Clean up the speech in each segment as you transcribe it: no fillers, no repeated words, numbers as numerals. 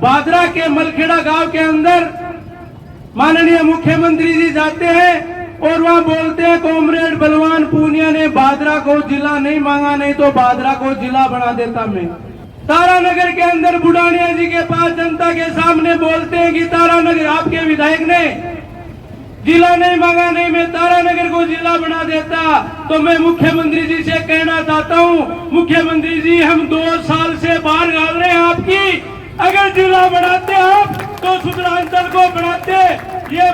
बादरा के मलखेड़ा गांव के अंदर माननीय मुख्यमंत्री जी जाते हैं और वहां बोलते हैं कॉमरेड बलवान पूनिया ने बादरा को जिला नहीं मांगा, नहीं तो बादरा को जिला बना देता मैं। तारानगर के अंदर बुढ़ानिया जी के पास जनता के सामने बोलते हैं कि तारानगर आपके विधायक ने जिला नहीं मांगा, नहीं मैं तारानगर को जिला बना देता। तो मैं मुख्यमंत्री जी से कहना चाहता हूं, मुख्यमंत्री जी हम 2 साल से बाहर गाल रहे हैं आपकी, अगर जिला बनाते आप तो सुदरांचल को बनाते। ये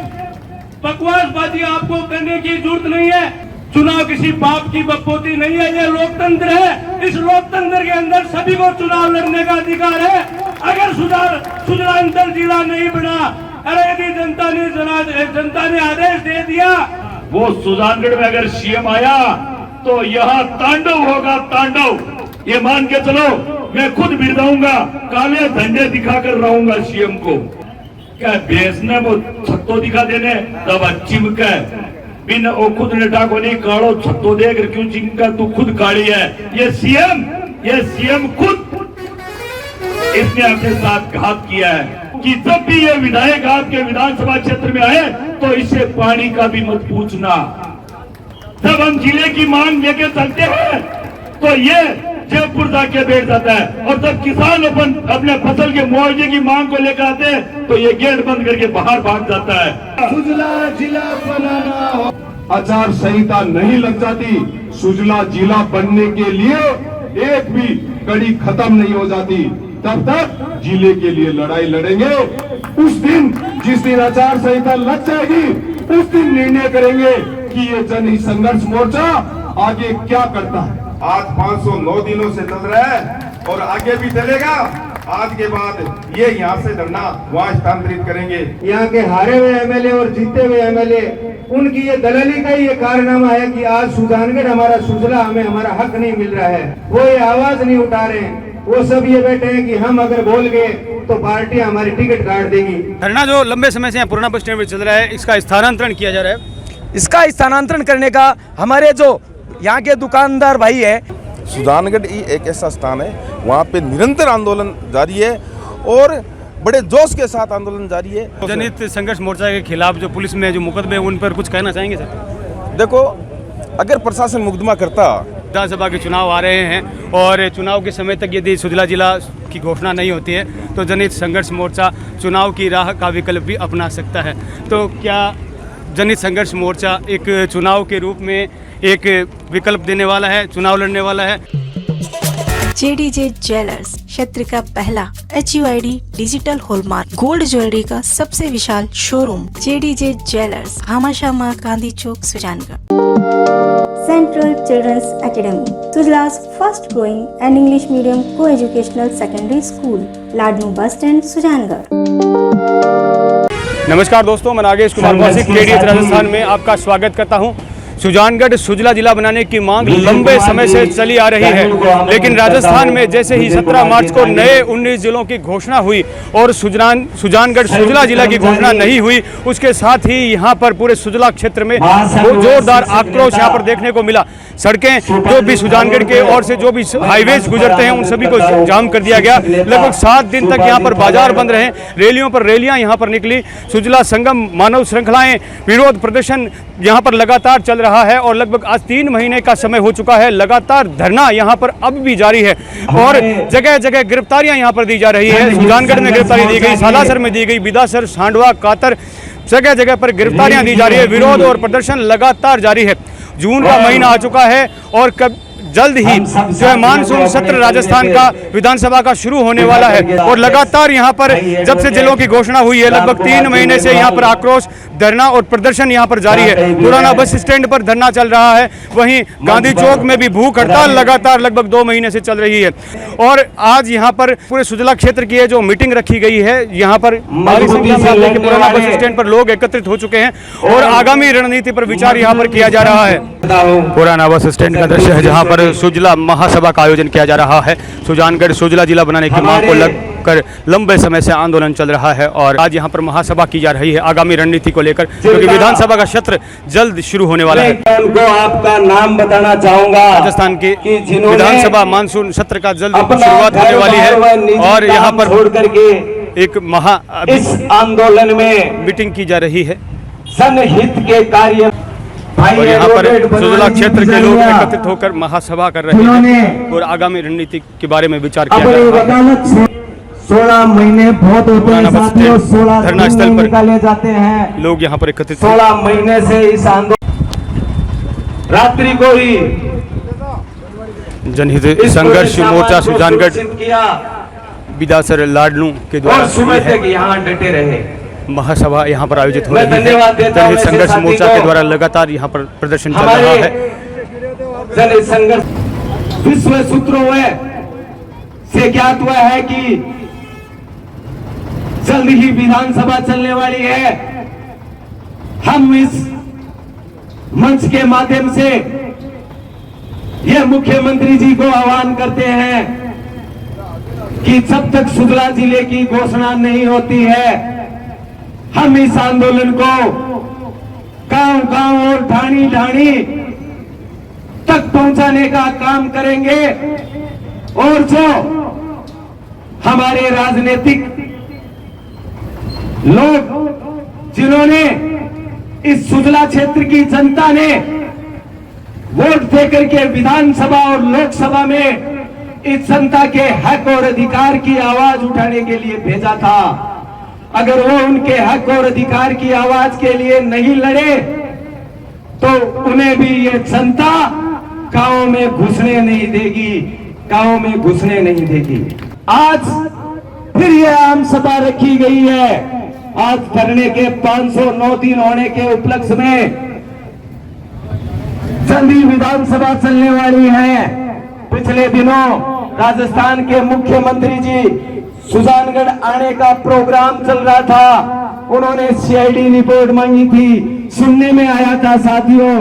बकवासबाजी आपको करने की जरूरत नहीं है। चुनाव किसी बाप की बकपोती नहीं है, ये लोकतंत्र है। इस लोकतंत्र के अंदर सभी को चुनाव लड़ने का अधिकार है। अगर सुदरांचल जिला नहीं बना, अरे यदि जनता ने आदेश दे दिया, वो सुजानगढ़ में अगर सीएम आया तो यहाँ तांडव होगा, तांडव। ये मान के चलो, मैं खुद बिरदाऊंगा, काले झंडे दिखाकर रहूंगा सीएम को। क्या बेचने वो छत्तो दिखा देने तब चिमका बिन ओ खुद नेता को नहीं कालो छत्तो देख क्यों चिमका, तू खुद काली है। ये सीएम खुद इसने अपने साथ घात किया है कि जब भी ये विधायक आपके विधानसभा क्षेत्र में आए तो इससे पानी का भी मत पूछना। जब हम जिले की मांग लेके चलते हैं तो ये जयपुर जाके बैठ जाता है, और जब किसान अपने फसल के मुआवजे की मांग को लेकर आते हैं तो ये गेट बंद करके बाहर भाग जाता है। सुजला जिला बनाना, आचार संहिता नहीं लग जाती, सुजला जिला बनने के लिए एक भी कड़ी खत्म नहीं हो जाती, तब तक जिले के लिए लड़ाई लड़ेंगे। उस दिन जिस दिन आचार संहिता लग जाएगी, उस दिन निर्णय करेंगे कि ये जन संघर्ष मोर्चा आगे क्या करता है। आज 509 दिनों से चल रहा है और आगे भी चलेगा। आज के बाद ये यहाँ से धरना वहाँ स्थानांतरित करेंगे। यहाँ के हारे हुए एमएलए और जीते हुए एमएलए, उनकी ये दलाली का ये कारनामा है कि आज सुजानगढ़ हमारा सुजला, हमें हमारा हक नहीं मिल रहा है। वो ये आवाज नहीं उठा रहे, वो सब ये बैठे हैं कि हम अगर बोल गए तो पार्टी हमारी टिकट काट देगी। धरना जो लंबे समय से यहाँ पुराना बस स्टैंड में चल रहा है, इसका स्थानांतरण किया जा रहा है। इसका स्थानांतरण करने का हमारे जो यहाँ के दुकानदार भाई है, सुजानगढ़ ही एक ऐसा स्थान है, वहाँ पे निरंतर आंदोलन जारी है और बड़े जोश के साथ आंदोलन जारी है। जनहित संघर्ष मोर्चा के खिलाफ जो पुलिस में जो मुकदमे उन पर कुछ कहना चाहेंगे सर? देखो, अगर प्रशासन मुकदमा करता, विधानसभा के चुनाव आ रहे हैं और चुनाव के समय तक यदि सुजला जिला की घोषणा नहीं होती है तो जनहित संघर्ष मोर्चा चुनाव की राह का विकल्प भी अपना सकता है। तो क्या जनहित संघर्ष मोर्चा एक चुनाव के रूप में एक विकल्प देने वाला है, चुनाव लड़ने वाला है? JDJ ज्वेलर्स, क्षेत्र का पहला HUID digital hallmark gold jewellery का सबसे विशाल showroom. JDJ jewellers, हामाशाह Gandhi Chowk, Sujangarh. Central Children's Academy, Sujla's first growing and English medium co-educational secondary school, Ladnun bus stand, Sujangarh. नमस्कार दोस्तों, मैं नागेश कुमार कौशिक KDH राजस्थान में आपका स्वागत करता हूं। सुजानगढ़ सुजला जिला बनाने की मांग लंबे समय से चली आ रही है, लेकिन राजस्थान में जैसे ही 17 मार्च को नए 19 जिलों की घोषणा हुई और सुजानगढ़ सुजला जिला की घोषणा नहीं हुई, उसके साथ ही यहाँ पर पूरे सुजला क्षेत्र में जोरदार आक्रोश यहाँ पर देखने को मिला। सड़कें जो भी सुजानगढ़ के और से जो भी हाईवेज गुजरते हैं उन सभी को जाम कर दिया गया। लगभग 7 दिन तक यहाँ पर बाजार बंद रहे, रैलियों पर रैलियाँ यहाँ पर निकली। सुजला संगम, मानव श्रृंखलाएं, विरोध प्रदर्शन यहाँ पर लगातार चल रहा है और लगभग आज 3 महीने का समय हो चुका है। लगातार धरना यहाँ पर अब भी जारी है और जगह जगह गिरफ्तारियां यहाँ पर दी जा रही है। सुजानगढ़ में गिरफ्तारी दी गई, सालासर में दी गई, बिदासर, सांडवा, कातर, जगह जगह पर गिरफ्तारियां दी जा रही है। विरोध और प्रदर्शन लगातार जारी है। जून का महीना आ चुका है और जल्द ही जो है मानसून सत्र राजस्थान का विधानसभा का शुरू होने वाला है और लगातार यहाँ पर जब से जिलों की घोषणा हुई है लगभग 3 महीने से यहाँ पर आक्रोश, धरना और प्रदर्शन यहाँ पर जारी है। पुराना बस स्टैंड पर धरना चल रहा है, वहीं गांधी चौक में भी भूख हड़ताल लगातार लगभग 2 महीने से चल रही है। और आज यहाँ पर पूरे सुजला क्षेत्र की जो मीटिंग रखी गई है, यहाँ पर भारी संख्या में पुराना बस स्टैंड पर लोग एकत्रित हो चुके हैं और आगामी रणनीति पर विचार यहाँ पर किया जा रहा है। पुराना बस स्टैंड का दृश्य है जहाँ पर सुजला महासभा का आयोजन किया जा रहा है। सुजानगढ़ सुजला जिला बनाने की मांग को लेकर लंबे समय से आंदोलन चल रहा है और आज यहाँ पर महासभा की जा रही है आगामी रणनीति को लेकर, क्योंकि विधानसभा का सत्र जल्द शुरू होने वाला है। उनको आपका नाम बताना चाहूंगा। राजस्थान की विधानसभा मानसून सत्र का जल्द शुरुआत होने वाली है और यहाँ पर एक महा इस आंदोलन में मीटिंग की जा रही है जनहित के कार्य और यहाँ पर सुजला क्षेत्र के लोग एकत्रित होकर महासभा कर रहे हैं और आगामी रणनीति के बारे में विचार किया जा रहा है। 16 महीने बहुत होते हैं साथियों, 16 धरना स्थल पर निकाले जाते हैं। लोग यहाँ पर एकत्रित 16 महीने से इस आंदोलन रात्रि को ही जनहित संघर्ष मोर्चा सुजानगढ़ किया विदासर लाडनू के और द्वारा सुबह तक यहाँ डटे रहे। महासभा यहाँ पर आयोजित हो मैं रही है। धन्यवाद देता हूं जनहित संघर्ष ऐसे मोर्चा साथी के को। द्वारा लगातार यहाँ पर प्रदर्शन चल हमारे रहा है। जनहित संघर्ष विश्व सूत्रों से ज्ञात हुआ है कि जल्द ही विधानसभा चलने वाली है। हम इस मंच के माध्यम से यह मुख्यमंत्री जी को आह्वान करते हैं कि जब तक सुजला जिले की घोषणा नहीं होती है, हम इस आंदोलन को गांव-गांव और ढाणी-ढाणी तक पहुंचाने का काम करेंगे और जो हमारे राजनीतिक लोग जिन्होंने इस सुजला क्षेत्र की जनता ने वोट देकर के विधानसभा और लोकसभा में इस जनता के हक और अधिकार की आवाज उठाने के लिए भेजा था, अगर वो उनके हक और अधिकार की आवाज के लिए नहीं लड़े तो उन्हें भी ये जनता गांव में घुसने नहीं देगी, गांव में घुसने नहीं देगी। आज फिर ये आम सभा रखी गई है। आज धरने के 509 दिन होने के उपलक्ष्य में जल्दी विधानसभा चलने वाली है। पिछले दिनों राजस्थान के मुख्यमंत्री जी सुजानगढ़ आने का प्रोग्राम चल रहा था, उन्होंने सीआईडी रिपोर्ट मांगी थी। सुनने में आया था साथियों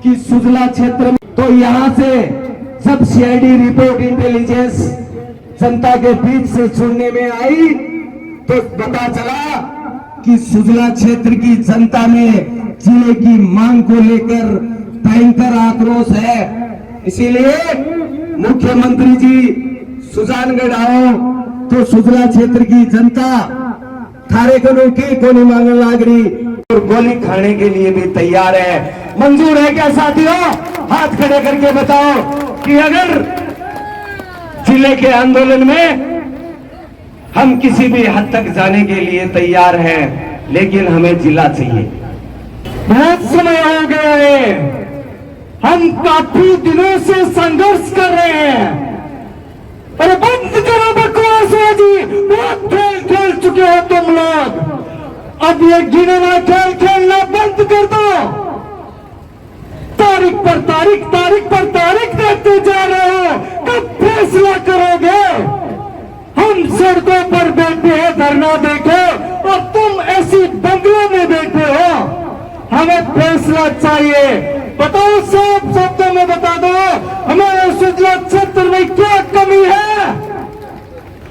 कि सुजला क्षेत्र में, तो यहां से जब सीआईडी रिपोर्ट इंटेलिजेंस जनता के बीच से सुनने में आई तो पता चला कि सुजला क्षेत्र की जनता में जिले की मांग को लेकर भयंकर आक्रोश है। इसीलिए मुख्यमंत्री जी सुजानगढ़ आओ तो सुजला क्षेत्र की जनता थारे कनो की कोनी मांगने लाग रही और गोली खाने के लिए भी तैयार है। मंजूर है क्या साथियों? हाथ खड़े करके बताओ कि अगर जिले के आंदोलन में हम किसी भी हद तक जाने के लिए तैयार हैं, लेकिन हमें जिला चाहिए। बहुत समय हो गया है, हम काफी दिनों से संघर्ष कर रहे हैं। अरे बंद करो बकवासबाजी, बहुत खेल खेल चुके हो तुम लोग। अब ये गिनना खेल खेलना बंद कर दो। तारीख पर तारीख देते जा रहे हो, कब फैसला करोगे? हम सड़कों पर बैठे हैं धरना देके और तुम ऐसी बंगलों में बैठे हो। हमें फैसला चाहिए। बताओ, सब शब्दों में बता दो, हमारे सुजला क्षेत्र में क्या कमी है?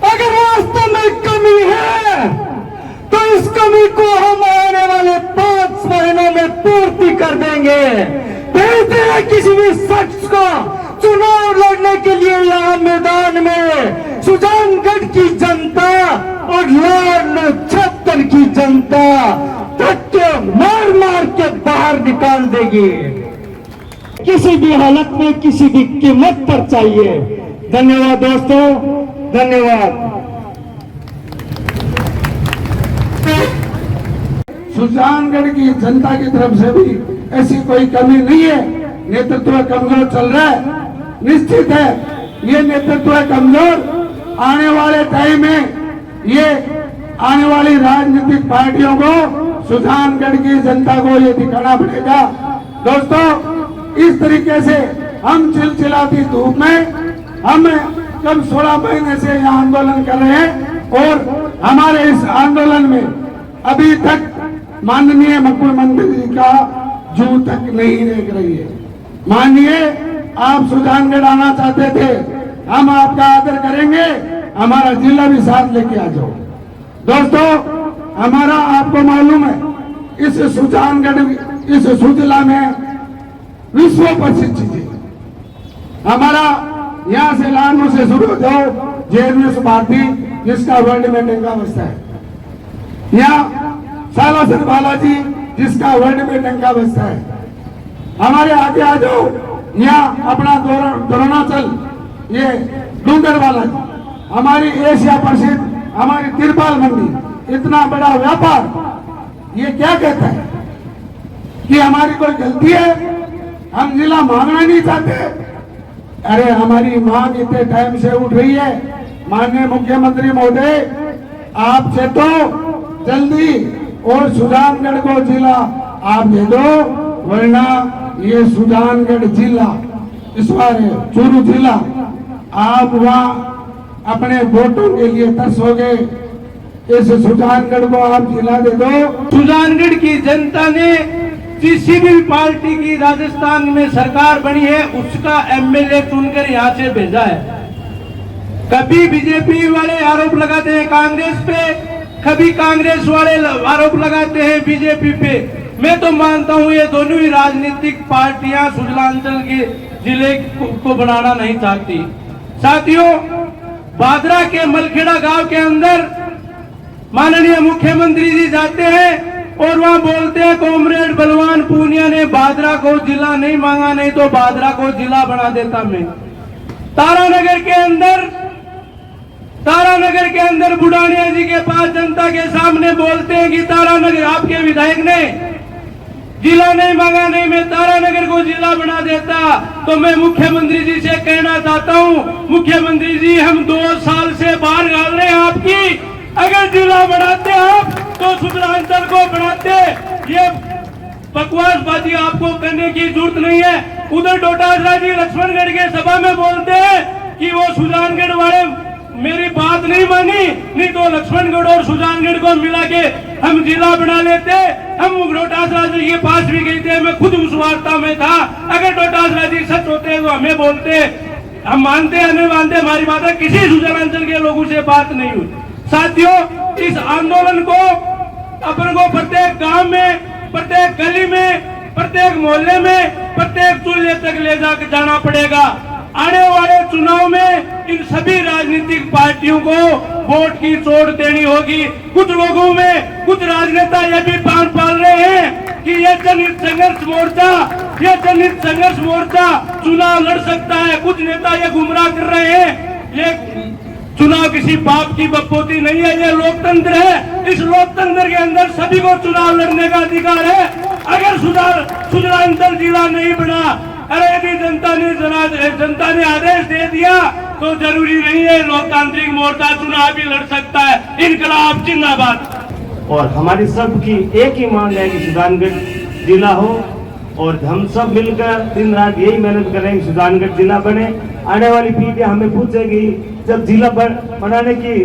अगर वास्तव में कमी है तो इस कमी को हम आने वाले 5 महीनों में पूर्ति कर देंगे। भेजते हैं किसी भी शख्स को चुनाव लड़ने के लिए यहाँ मैदान में। सुजानगढ़ की जनता और लाडनू क्षेत्र की जनता धक्के मार मार के बाहर निकाल देगी। किसी भी हालत में किसी भी कीमत पर चाहिए। धन्यवाद दोस्तों, धन्यवाद। सुजानगढ़ की जनता की तरफ से भी ऐसी कोई कमी नहीं है। नेतृत्व कमजोर चल रहा है, निश्चित है ये नेतृत्व कमजोर आने वाले टाइम में ये आने वाली राजनीतिक पार्टियों को सुजानगढ़ की जनता को ये दिखाना पड़ेगा। दोस्तों, इस तरीके से हम चिलचिलाती धूप में हम कम 16 महीने से यह आंदोलन कर रहे हैं और हमारे इस आंदोलन में अभी तक माननीय मुख्यमंत्री जी का जू तक नहीं देख रही है। माननीय, आप सुजानगढ़ आना चाहते थे, हम आपका आदर करेंगे, हमारा जिला भी साथ लेके आ जाओ। दोस्तों, हमारा आपको मालूम है इस सुजानगढ़, इस सुजला में विश्व प्रसिद्ध चीजें हमारा यहाँ से लाडनू से शुरू हो जाओ, जेएनयू भारती जिसका वर्ल्ड में टंका बसता है, यहाँ सालासर बालाजी जिसका वर्ल्ड में टंका बसता है। हमारे आगे आ जाओ, यहाँ अपना द्रोणाचल, ये डूंगर बालाजी, हमारी एशिया प्रसिद्ध हमारी तिरपाल मंडी, इतना बड़ा व्यापार, ये क्या कहता है कि हमारी कोई गलती है, हम जिला मांगना नहीं चाहते? अरे हमारी मांग इतने टाइम से उठ रही है, माननीय मुख्यमंत्री महोदय आपसे तो जल्दी और सुजानगढ़ को जिला आप दे दो, वरना ये सुजानगढ़ जिला, इस बार चूरू जिला, आप वहाँ अपने वोटों के लिए तरसोगे, इस सुजानगढ़ को आप जिला दे दो। सुजानगढ़ की जनता ने किसी भी पार्टी की राजस्थान में सरकार बनी है उसका एमएलए चुनकर यहाँ से भेजा है। कभी बीजेपी वाले आरोप लगाते हैं कांग्रेस पे, कभी कांग्रेस वाले आरोप लगाते हैं बीजेपी पे। मैं तो मानता हूँ ये दोनों ही राजनीतिक पार्टियां सुजलांचल के जिले को बनाना नहीं चाहती। साथियों, बादरा के मलखेड़ा गांव के अंदर माननीय मुख्यमंत्री जी जाते हैं और वहां बोलते हैं कॉमरेड बलवान पूनिया ने बादरा को जिला नहीं मांगा, नहीं तो बादरा को जिला बना देता मैं। तारानगर के अंदर बुढ़ानिया जी के पास जनता के सामने बोलते हैं कि तारानगर आपके विधायक ने जिला नहीं मांगा, नहीं मैं तारानगर को जिला बना देता। तो मैं मुख्यमंत्री जी से कहना चाहता हूँ, मुख्यमंत्री जी हम 2 साल से बाहर गाल रहे हैं आपकी, अगर जिला बनाते आप तो सुजलांचल को बढ़ाते। ये बकवासबाजी आपको करने की जरूरत नहीं है। उधर डोटासरा जी लक्ष्मणगढ़ के सभा में बोलते हैं कि वो सुजानगढ़ वाले मेरी बात नहीं मानी, नहीं तो लक्ष्मणगढ़ और सुजानगढ़ को मिला के हम जिला बना लेते। हम डोटासरा जी के पास भी गए थे, मैं खुद उस वार्ता में था। अगर डोटासरा जी सच होते तो हमें बोलते, हम मानते हैं नहीं मानते हमारी बात है, किसी सुजलांचल के लोगों से बात नहीं हुई। साथियों, इस आंदोलन को अपन को प्रत्येक गांव में, प्रत्येक गली में, प्रत्येक मोहल्ले में, प्रत्येक चूल्हे तक ले जाना पड़ेगा। आने वाले चुनाव में इन सभी राजनीतिक पार्टियों को वोट की चोट देनी होगी। कुछ लोगों में कुछ राजनेता ये भी पाल रहे हैं कि ये जनहित संघर्ष मोर्चा चुनाव लड़ सकता है। कुछ नेता ये गुमराह कर रहे हैं। ये चुनाव किसी बाप की बपोती नहीं है, ये लोकतंत्र है। इस लोकतंत्र के अंदर सभी को चुनाव लड़ने का अधिकार है। अगर सुजलांचल जिला नहीं बना, अरे यदि जनता ने आदेश दे दिया तो जरूरी नहीं है लोकतांत्रिक मोर्चा चुनाव भी लड़ सकता है। इनकलाब जिंदाबाद। और हमारी सबकी एक ही मांग है कि सुजानगढ़ जिला हो, और हम सब मिलकर दिन रात यही मेहनत करेंगे सुजानगढ़ जिला बने। आने वाली पीढ़ी हमें पूछेगी, जब जिला बनाने की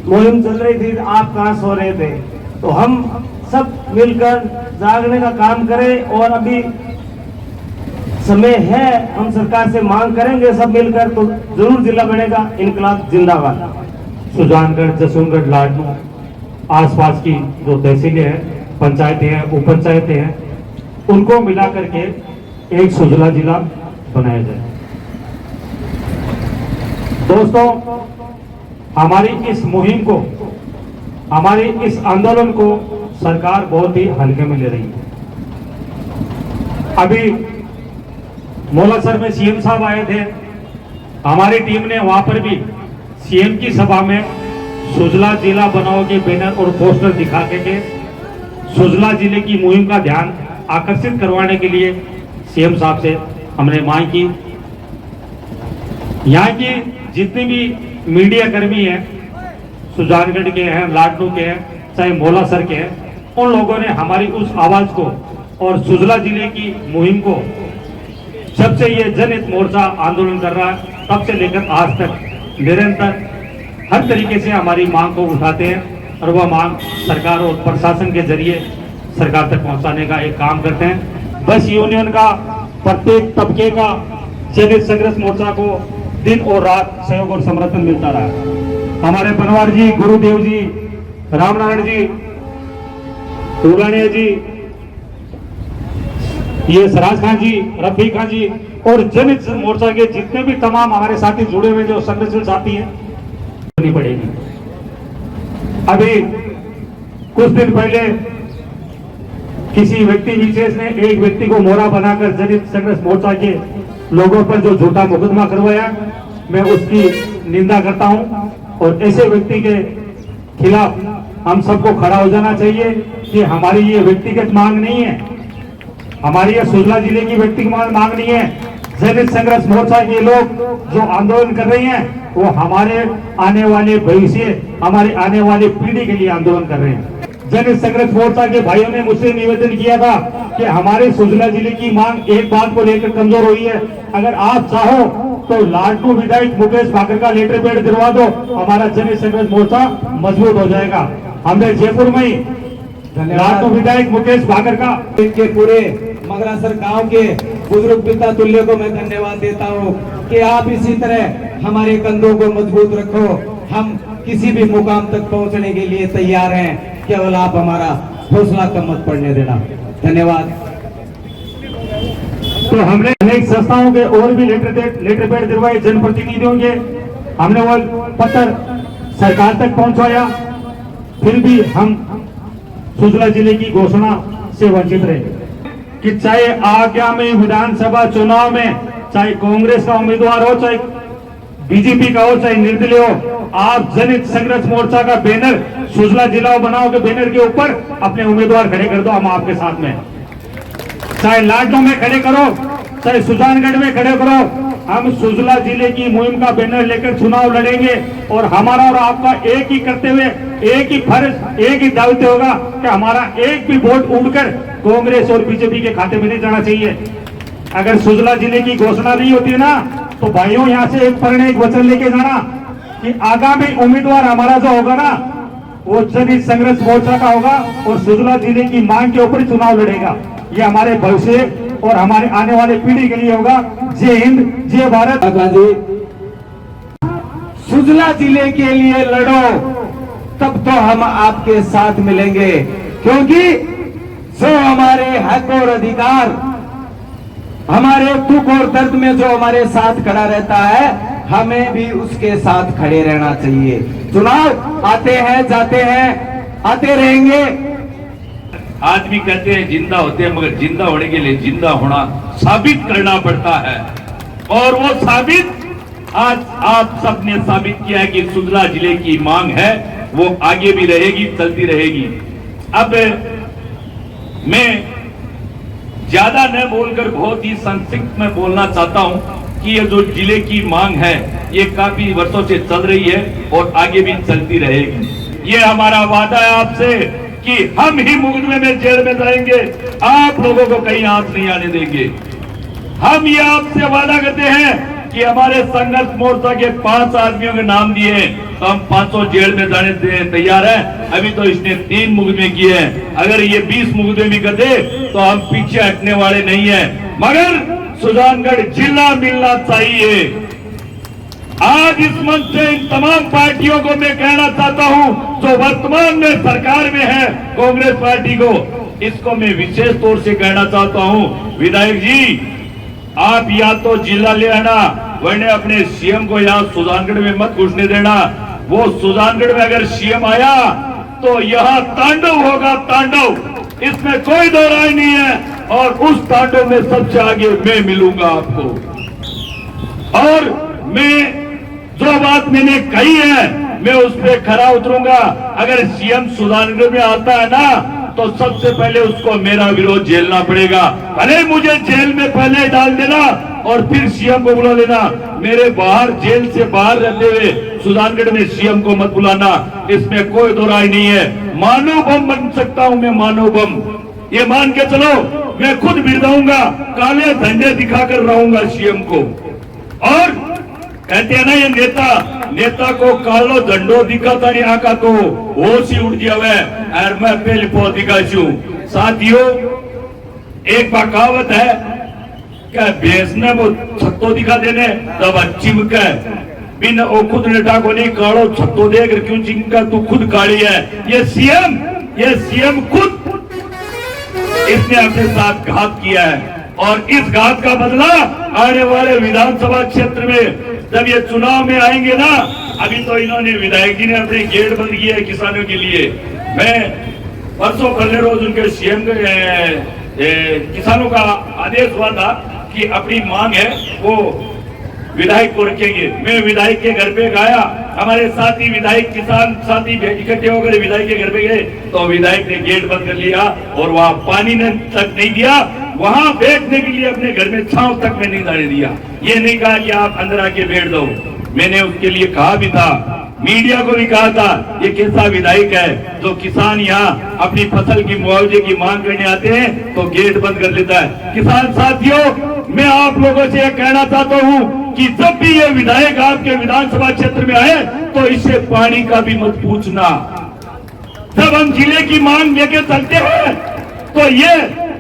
मुहिम चल रही थी आप कहाँ सो रहे थे? तो हम सब मिलकर जागने का काम करें, और अभी समय है, हम सरकार से मांग करेंगे सब मिलकर, तो जरूर जिला बनेगा। इनकलाब जिंदाबाद। सुजानगढ़, जसूनगढ़, लाडनू आसपास की जो तहसीलें हैं, पंचायतें हैं, उप पंचायतें हैं, उनको मिला करके एक सुजला जिला बनाया जाए। दोस्तों, हमारी इस मुहिम को, हमारे इस आंदोलन को सरकार बहुत ही हल्के में ले रही है। अभी मोलासर में सीएम साहब आए थे, हमारी टीम ने वहां पर भी सीएम की सभा में सुजला जिला बनाओ के बैनर और पोस्टर दिखा के सुजला जिले की मुहिम का ध्यान आकर्षित करवाने के लिए सीएम साहब से हमने मांग की। यहाँ की जितने भी मीडिया कर्मी हैं, सुजानगढ़ के हैं, लाडनू के हैं, चाहे मोलासर के हैं, उन लोगों ने हमारी उस आवाज को और सुजला जिले की मुहिम को, जब से ये जनहित मोर्चा आंदोलन कर रहा है तब से लेकर आज तक निरंतर हर तरीके से हमारी मांग को उठाते हैं, और वह मांग सरकार और प्रशासन के जरिए सरकार तक पहुंचाने का एक काम करते हैं। बस यूनियन का प्रत्येक तबके का जनहित संघर्ष मोर्चा को दिन और रात सहयोग और समर्थन मिलता रहा। हमारे बनवार जी, गुरुदेव जी, रामनारायण जी, टूलानिया जी, ये सराज खान जी, रफी खान जी और जनहित मोर्चा के जितने भी तमाम हमारे साथी जुड़े हुए जो संगठन साथी हैं, करनी पड़ेगी। अभी कुछ दिन पहले किसी व्यक्ति विशेष ने एक व्यक्ति को मोहरा बनाकर दलित संघर्ष मोर्चा के लोगों पर जो झूठा मुकदमा करवाया, मैं उसकी निंदा करता हूं और ऐसे व्यक्ति के खिलाफ हम सबको खड़ा हो जाना चाहिए कि हमारी ये व्यक्तिगत मांग नहीं है, हमारी ये सुजला जिले की व्यक्तिगत मांग नहीं है। दलित संघर्ष मोर्चा के लोग जो आंदोलन कर रहे हैं वो हमारे आने वाले भविष्य, हमारे आने वाली पीढ़ी के लिए आंदोलन कर रहे हैं। दलित संघर्ष मोर्चा के भाइयों ने मुझसे निवेदन किया था कि हमारे सुजला जिले की मांग एक बात को लेकर कमजोर हुई है, अगर आप चाहो तो लाडनू विधायक मुकेश भाकर का लेटर पैड दिलवा दो, हमारा दलित संघर्ष मोर्चा मजबूत हो जाएगा। हमने जयपुर में ही लाडनू विधायक मुकेश भाकर का, इनके पूरे मगरासर गांव के बुजुर्ग पिता तुल्य को मैं धन्यवाद देता हूं कि आप इसी तरह हमारे कंधों को मजबूत रखो। हम किसी भी मुकाम तक पहुंचने के लिए तैयार हैं, केवल आप हमारा हौसला कम मत पड़ने देना। धन्यवाद। तो हमने अनेक संस्थाओं के और भी लेटर पैड दिलवाए, जनप्रतिनिधियों के हमने वो पत्र सरकार तक पहुंचाया, फिर भी हम सुजला जिले की घोषणा से वंचित रहे कि चाहे आगामी विधानसभा चुनाव में चाहे कांग्रेस का उम्मीदवार हो, चाहे बीजेपी का हो, चाहे निर्दलीय हो, आप दलित संघर्ष मोर्चा का बैनर सुजला जिला बनाओ के बैनर के ऊपर अपने उम्मीदवार खड़े कर दो, हम आपके साथ में। चाहे लाडनू में खड़े करो, चाहे सुजानगढ़ में खड़े करो, हम सुजला जिले की मुहिम का बैनर लेकर चुनाव लड़ेंगे और हमारा और आपका एक ही करते हुए एक ही फर्ज, एक ही दायित्व होगा कि हमारा एक भी वोट उड़कर कांग्रेस और बीजेपी के खाते में नहीं जाना चाहिए। अगर सुजला जिले की घोषणा नहीं होती ना, तो भाइयों यहाँ से एक प्रण, एक वचन लेके जाना कि आगामी उम्मीदवार हमारा जो होगा ना, वो दलित संघर्ष मोर्चा का होगा और सुजला जिले की मांग के ऊपर चुनाव लड़ेगा। ये हमारे भविष्य और हमारे आने वाले पीढ़ी के लिए होगा। जय हिंद, जय भारत। सुजला जिले के लिए लड़ो, तब तो हम आपके साथ मिलेंगे, क्योंकि जो हमारे हक और अधिकार, हमारे दुख और दर्द में जो हमारे साथ खड़ा रहता है, हमें भी उसके साथ खड़े रहना चाहिए। चुनाव आते हैं, जाते हैं, आते रहेंगे। आदमी कहते हैं जिंदा होते हैं, मगर जिंदा होने के लिए जिंदा होना साबित करना पड़ता है, और वो साबित आज आप सबने साबित किया है कि सुजला जिले की मांग है, वो आगे भी रहेगी, चलती रहेगी। अब मैं ज्यादा न बोलकर बहुत ही संक्षिप्त में बोलना चाहता हूं कि ये जो जिले की मांग है, ये काफी वर्षों से चल रही है और आगे भी चलती रहेगी। ये हमारा वादा है आपसे कि हम ही मुकदमे में जेल में जाएंगे, आप लोगों को कहीं हाथ नहीं आने देंगे। हम ये आपसे वादा करते हैं कि हमारे संघर्ष मोर्चा के 5 आदमियों के नाम दिए हैं, तो हम 500 जेल में जाने तैयार हैं। अभी तो इसने 3 मुकदमे किए हैं, अगर ये 20 मुकदमे भी कर दे तो हम पीछे हटने वाले नहीं हैं, मगर सुजानगढ़ जिला मिलना चाहिए। आज इस मंच से इन तमाम पार्टियों को मैं कहना चाहता हूं जो वर्तमान में सरकार में है, कांग्रेस पार्टी को, इसको मैं विशेष तौर से कहना चाहता हूं, विधायक जी आप या तो जिला ले आना, वरना अपने सीएम को यहाँ सुजानगढ़ में मत घुसने देना। वो सुजानगढ़ में अगर सीएम आया तो यहाँ तांडव होगा, तांडव, इसमें कोई दो राय नहीं है, और उस तांडव में सबसे आगे मैं मिलूंगा आपको। और मैं जो बात मैंने कही है मैं उस पर खरा उतरूंगा। अगर सीएम सुजानगढ़ में आता है ना, तो सबसे पहले उसको मेरा विरोध झेलना पड़ेगा। भले मुझे जेल में पहले डाल देना और फिर सीएम को बुला लेना, मेरे बाहर जेल से बाहर रहते हुए सुजानगढ़ में सीएम को मत बुलाना, इसमें कोई दो राय नहीं है। मानव बम बन सकता हूं मैं, मानव बम, ये मान के चलो। मैं खुद बिरदाऊंगा, काले झंडे दिखाकर रहूंगा सीएम को। और कहते हैं ना ये नेता को कालो झंडो दिखाता नहीं आका तो होश ही उड़ जावे, और मैं पहले बहुत दिखाशू। साथियों, एक कहावत है क्या, भैंस ने वो छत्तो दिखा देने तब चिमका, बिन ओ खुद नेता को नहीं कालो छत्तो देख क्यों चिमका, तू खुद काली है। ये सीएम खुद इसने अपने साथ घात किया है, और इस घात का बदला आने वाले विधानसभा क्षेत्र में जब ये चुनाव में आएंगे ना, अभी तो इन्होंने विधायक जी ने अपने गेट बंद किया है किसानों के लिए। मैं परसों पहले रोज उनके सीएम किसानों का आदेश हुआ था कि अपनी मांग है वो विधायक को रखेंगे। मैं विधायक के घर पे गया, हमारे साथी विधायक किसान साथी इकट्ठे होकर विधायक के घर पे गए तो विधायक ने गेट बंद कर लिया और वहां पानी ने तक नहीं दिया, वहां बैठने के लिए अपने घर में छांव तक में नहीं जाने दिया। ये नहीं कहा कि आप अंदर आके बैठ दो। मैंने उसके लिए कहा भी था, मीडिया को भी कहा था, ये कैसा विधायक है जो किसान यहाँ अपनी फसल की मुआवजे की मांग करने आते हैं तो गेट बंद कर लेता है। किसान साथियों, मैं आप लोगों से कहना चाहता हूँ कि जब भी ये विधायक आपके विधानसभा क्षेत्र में आए तो इससे पानी का भी मत पूछना। जब हम जिले की मांग लेके चलते हैं तो ये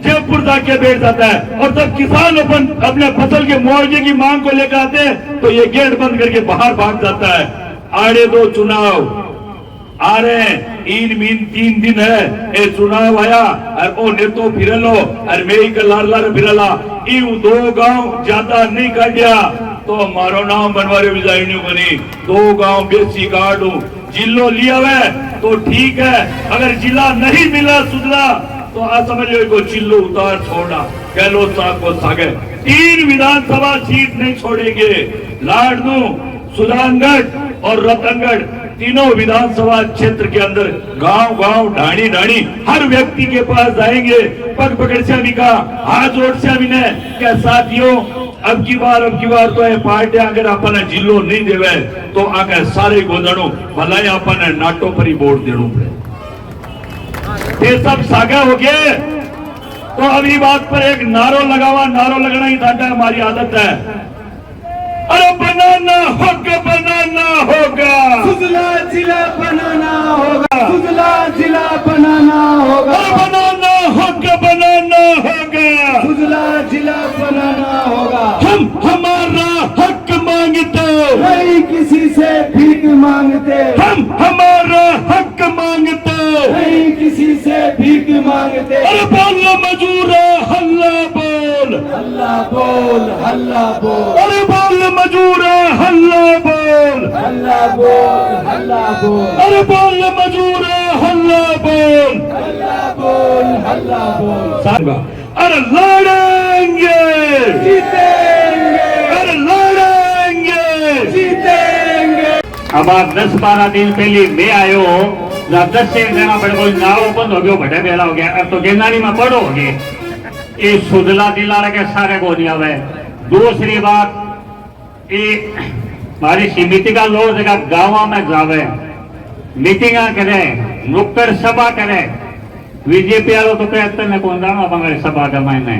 जयपुर जाके बैठ जाता है और जब किसान अपने फसल के मुआवजे की मांग को लेकर आते हैं तो ये गेट बंद करके बाहर भाग जाता है। आड़े दो चुनाव आ रहे हैं, 3 दिन है ये चुनाव आया और ओ ने तो फिरलो और मेरी लार फिरला इन 2 गांव ज्यादा नहीं काटिया तो मारो नाम बनवारे विजाई बनी। 2 गांव बेसी काटू जिलो लिया हुआ तो ठीक है, अगर जिला नहीं मिला सुधरा तो आज समझ लो को चिल्लो उतार छोड़ा गहलोत साहब को सागे। 3 विधानसभा सीट नहीं छोड़ेंगे। लाडनू, सुजानगढ़ और रतनगढ़ तीनों विधानसभा क्षेत्र के अंदर गांव गांव ढाणी ढाणी हर व्यक्ति के पास जाएंगे, पग पकड़ से भी कहा, हाथ जोड़ से भी ने क्या साथियों अब की बार तो ये पार्टी अगर अपन जिलो नहीं देवे तो आगे सारे गोदड़ो भलाई अपन नाटो पर ही वोट देना पड़े। ये सब सागा हो गए तो अभी बात पर एक नारो लगाना ही था, हमारी आदत है। अरे बनाना होगा सुजला जिला बनाना होगा, सुजला जिला बनाना होगा, बनाना होगा, सुजला जिला बनाना होगा। हम हमारा हक मांगते नहीं किसी से भीख मांगते, हम हमारा हक मांगते नहीं किसी से भीख मांगते। अरे बोल मजूर हल्ला बोल, हल्ला बोल, हल्ला बोल, अरे बोल मजूर हल्ला बोल, हल्ला बोल, हल्ला बोल, अरे बोल मजूर हल्ला बोल, हल्ला बोल, हल्ला बोल। अरे लड़ेंगे जीतेंगे, अरे लड़ेंगे जीतेंगे। अब आप 10-12 दिन पहले मैं आयो 10 से जना बड़े कोई नाव बंद हो गया, बड़े बेला हो गया, अब तो गेंदारी में बड़ो हो गए। ये सुजला दिला के सारे को दिया हुआ है। दूसरी बात, ये हमारी समिति का लोग जगह गाँव में जावे, मीटिंग करे, नुक्कड़ सभा करे। बीजेपी वालों तो कहते ने कौन जानो हमारी सभा का मैंने,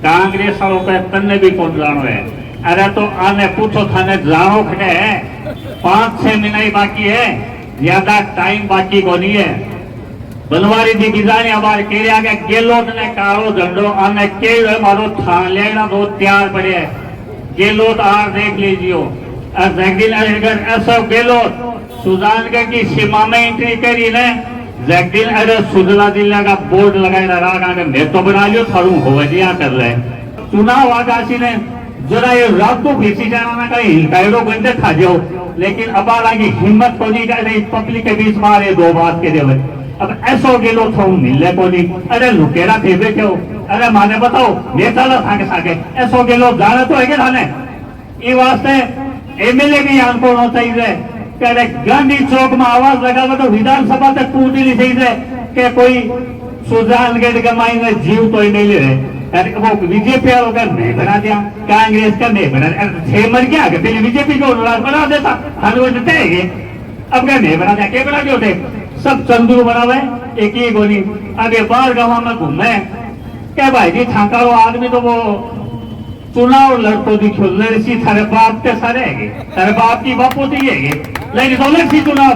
कांग्रेस वालों कहते ने भी कौन जानो है। अरे तो आने पूछो थाने जानो खड़े 5-6 महीना ही बाकी है, ज्यादा टाइम बाकी को नहीं है। बनवारी दी गिजानी हमारे केरे आगे गेलोट ने कालो झंडो आने के मारो थान लेना दो तैयार पड़े है। गेलोट आर देख लीजियो, अगर ऐसा गेलोट सुजानगढ़ की सीमा में एंट्री करी ने जगदीन अरे सुजला जिला का बोर्ड लगाए रहा, मैं तो बना लियो थारू होवजिया कर रहे। चुनाव आगासी ने जरा ये रात को भेसी जाना कहीं हिलकायडो बंदे खा जाओ, लेकिन अब आगे हिम्मत को नहीं कर पब्लिक के बीच मारे 2 बात के देवे। अब ऐसो गेलो थो मिलने को नहीं, अरे लुकेरा थे क्यों, अरे माने बताओ नेता था साके ऐसो गेलो जाना तो है थाने। ये वास्ते एमएलए भी यहाँ को होना चाहिए कि गांधी चौक में आवाज लगावे तो विधानसभा तक पूरी नहीं चाहिए कि कोई सुजानगढ़ के मायने जीव तो ही नहीं ले रहे। वो बीजेपी वालों का नहीं बना दिया, कांग्रेस का नहीं बना दिया, 6 मर गया पहले बीजेपी को बना देता, अब क्या नहीं बना दिया, क्या बना दिया थे सब चंदू बना हुए एक ही गोली। अब ये बाहर गाँव में घूमे क्या भाई जी छाकारो आदमी तो वो चुनाव लड़को दिखो लड़सी थारे बाप के सारे है, थारे बाप की बाप होती है लेकिन तो लड़सी चुनाव।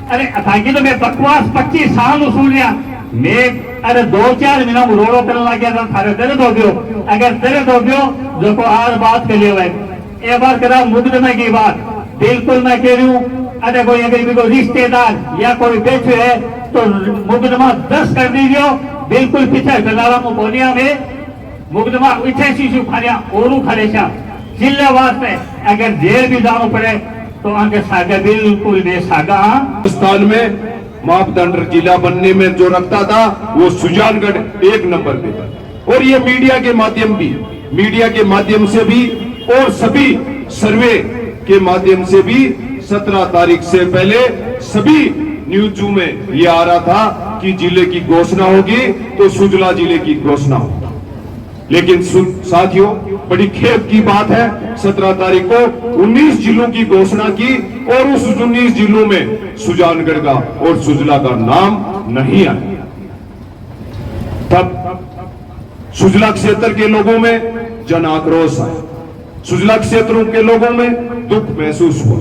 अरे ताकि तो मैं बकवास 25 साल उसूल लिया मैं, अरे 2-4 महीना रोड़ो करने लग गया था, थारे दर्द हो गयो। अगर दर्द हो गयो जो को आज बात के लिए हुए एक बार करा मुकदमे की बात बिल्कुल मैं कह रही हूँ। अरे कोई अगर कोई रिश्तेदार या कोई बेचे है तो मुकदमा 10 कर दीजिए, बिल्कुल पीछे गलावा मोनिया में मुकदमा उठे शिशु खालिया और खड़े जिले वास्ते अगर जेल भी जाना पड़े तो आगे सागा बिल्कुल ने सागा राजस्थान में मापदंड जिला बनने में जो रखता था वो सुजानगढ़ 1 नंबर पे था। और ये मीडिया के माध्यम से भी और सभी सर्वे के माध्यम से भी 17 तारीख से पहले सभी न्यूज़ों में ये आ रहा था कि जिले की घोषणा होगी तो सुजला जिले की घोषणा होगी। लेकिन साथियों, बड़ी खेद की बात है 17 तारीख को 19 जिलों की घोषणा की और उस 19 जिलों में सुजानगढ़ का और सुजला का नाम नहीं आया। तब सुजला क्षेत्र के लोगों में जन आक्रोश आया, सुजला क्षेत्रों के लोगों में दुख महसूस हुआ।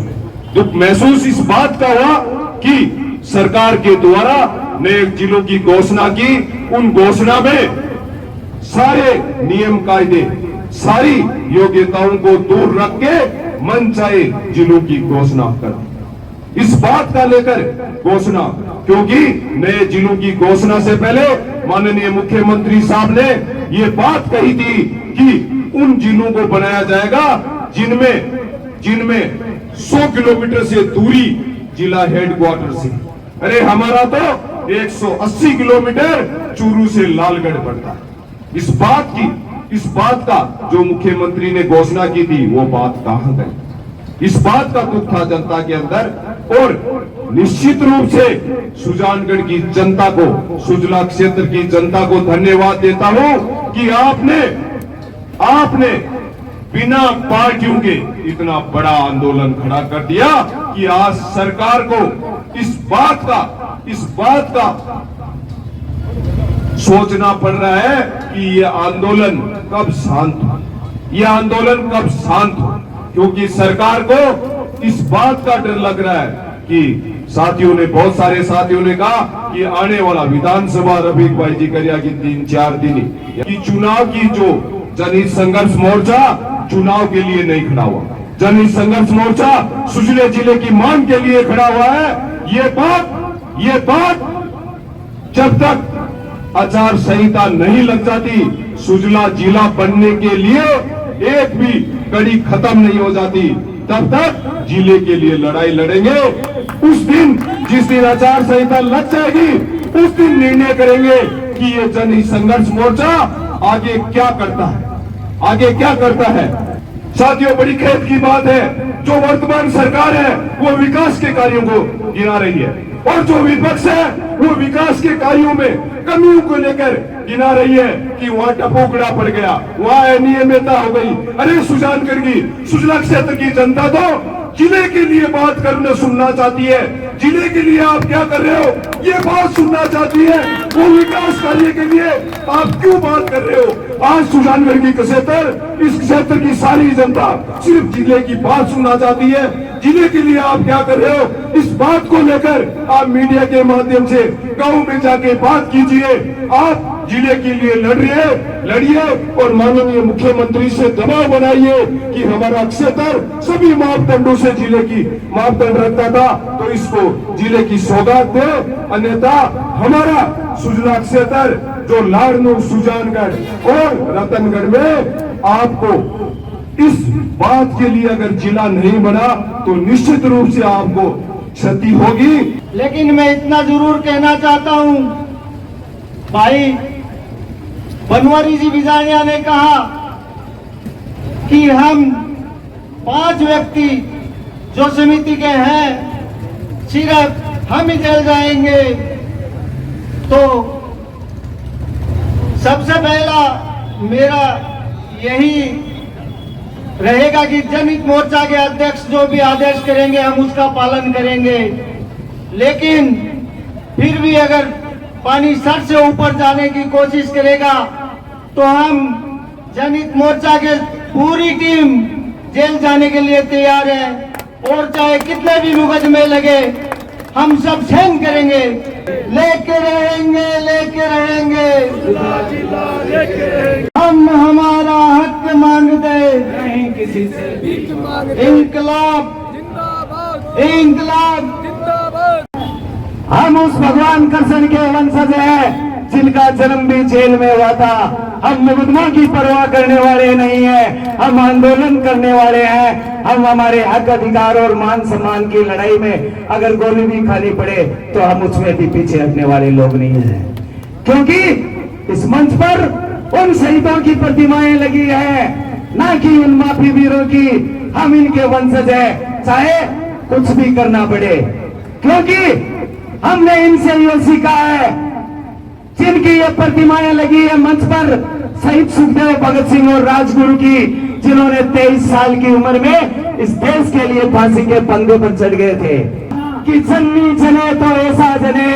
दुख महसूस इस बात का हुआ कि सरकार के द्वारा नए जिलों की घोषणा की, उन घोषणा में सारे नियम कायदे सारी योग्यताओं को दूर रख के मनचाहे जिलों की घोषणा कर इस बात का लेकर घोषणा, क्योंकि नए जिलों की घोषणा से पहले माननीय मुख्यमंत्री साहब ने ये बात कही थी कि उन जिलों को बनाया जाएगा जिनमें 100 किलोमीटर से दूरी जिला हेडक्वार्टर से। अरे हमारा तो 180 किलोमीटर चूरू से लालगढ़ पड़ता है। इस बात का जो मुख्यमंत्री ने घोषणा की थी वो बात कहां गई? इस बात का दुख था जनता के अंदर। और निश्चित रूप से सुजानगढ़ की जनता को, सुजला क्षेत्र की जनता को धन्यवाद देता हूं कि आपने बिना पार्टियों के इतना बड़ा आंदोलन खड़ा कर दिया कि आज सरकार को इस बात का सोचना पड़ रहा है कि ये आंदोलन कब शांत हो, क्योंकि सरकार को इस बात का डर लग रहा है कि बहुत सारे साथियों ने कहा कि आने वाला विधानसभा रफीक भाई जी करिया की 3-4 दिन की चुनाव की जो जनहित संघर्ष मोर्चा चुनाव के लिए नहीं खड़ा हुआ, जनहित संघर्ष मोर्चा सुजले जिले की मांग के लिए खड़ा हुआ है। ये बात जब तक आचार संहिता नहीं लग जाती, सुजला जिला बनने के लिए एक भी कड़ी खत्म नहीं हो जाती, तब तक जिले के लिए लड़ाई लड़ेंगे। उस दिन जिस दिन आचार संहिता लग जाएगी उस दिन निर्णय करेंगे कि ये जनहित संघर्ष मोर्चा आगे क्या करता है। साथियों, बड़ी खेद की बात है जो वर्तमान सरकार है वो विकास के कार्यों को गिना रही है और जो विपक्ष है वो विकास के कार्यों में कमियों को लेकर गिना रही है कि वहाँ टपोकड़ा पड़ गया, वहाँ अनियमितता हो गई। अरे सुजानगढ़ की, सुजला क्षेत्र की जनता तो जिले के लिए बात करना सुनना चाहती है। जिले के लिए आप क्या कर रहे हो ये बात सुनना चाहती है। वो विकास कार्य के लिए आप क्यों बात कर रहे हो? आज सुजानगढ़ की इस क्षेत्र की सारी जनता सिर्फ जिले की बात सुनना चाहती है। जिले के लिए आप क्या कर रहे हो इस बात को लेकर आप मीडिया के माध्यम से गांव में जाके बात कीजिए। आप जिले के लिए लड़िए और माननीय मुख्यमंत्री से दबाव बनाइए कि हमारा क्षेत्र सभी मापदंडों से जिले की मापदंड रखता था तो इसको जिले की सौगात दे, अन्यथा हमारा सुजला क्षेत्र जो लाडनू, सुजानगढ़ और रतनगढ़ में आपको इस बात के लिए अगर जिला नहीं बना तो निश्चित रूप से आपको क्षति होगी। लेकिन मैं इतना जरूर कहना चाहता हूं, भाई बनवारी जी बिजानिया ने कहा कि हम 5 व्यक्ति जो समिति के हैं सिर्फ हम ही चल जाएंगे। तो सबसे पहला मेरा यही रहेगा कि जनहित मोर्चा के अध्यक्ष जो भी आदेश करेंगे हम उसका पालन करेंगे। लेकिन फिर भी अगर पानी सर से ऊपर जाने की कोशिश करेगा तो हम जनहित मोर्चा के पूरी टीम जेल जाने के लिए तैयार है और चाहे कितने भी मुकदमे लगे हम सब सहन करेंगे। लेके रहेंगे हम हमारा हक मांगते नहीं किसी से। इंकलाब हम उस भगवान कृष्ण के वंशज हैं जिनका जन्म भी जेल में हुआ था। हम मुकदमा की परवाह करने वाले नहीं है, हम आंदोलन करने वाले हैं। हम हमारे हक अधिकार और मान सम्मान की लड़ाई में अगर गोली भी खानी पड़े तो हम उसमें भी पीछे हटने वाले लोग नहीं हैं, क्योंकि इस मंच पर उन शहीदों की प्रतिमाएं लगी है, ना कि उन माफी वीरों की। हम इनके वंशज हैं, चाहे कुछ भी करना पड़े, क्योंकि हमने इनसे ये सीखा है। जिनकी ये प्रतिमाएं लगी है मंच पर, शहीद सुखदेव, भगत सिंह और राजगुरु की, जिन्होंने 23 साल की उम्र में इस देश के लिए फांसी के फंदे पर चढ़ गए थे कि चन्नी चने तो ऐसा जने,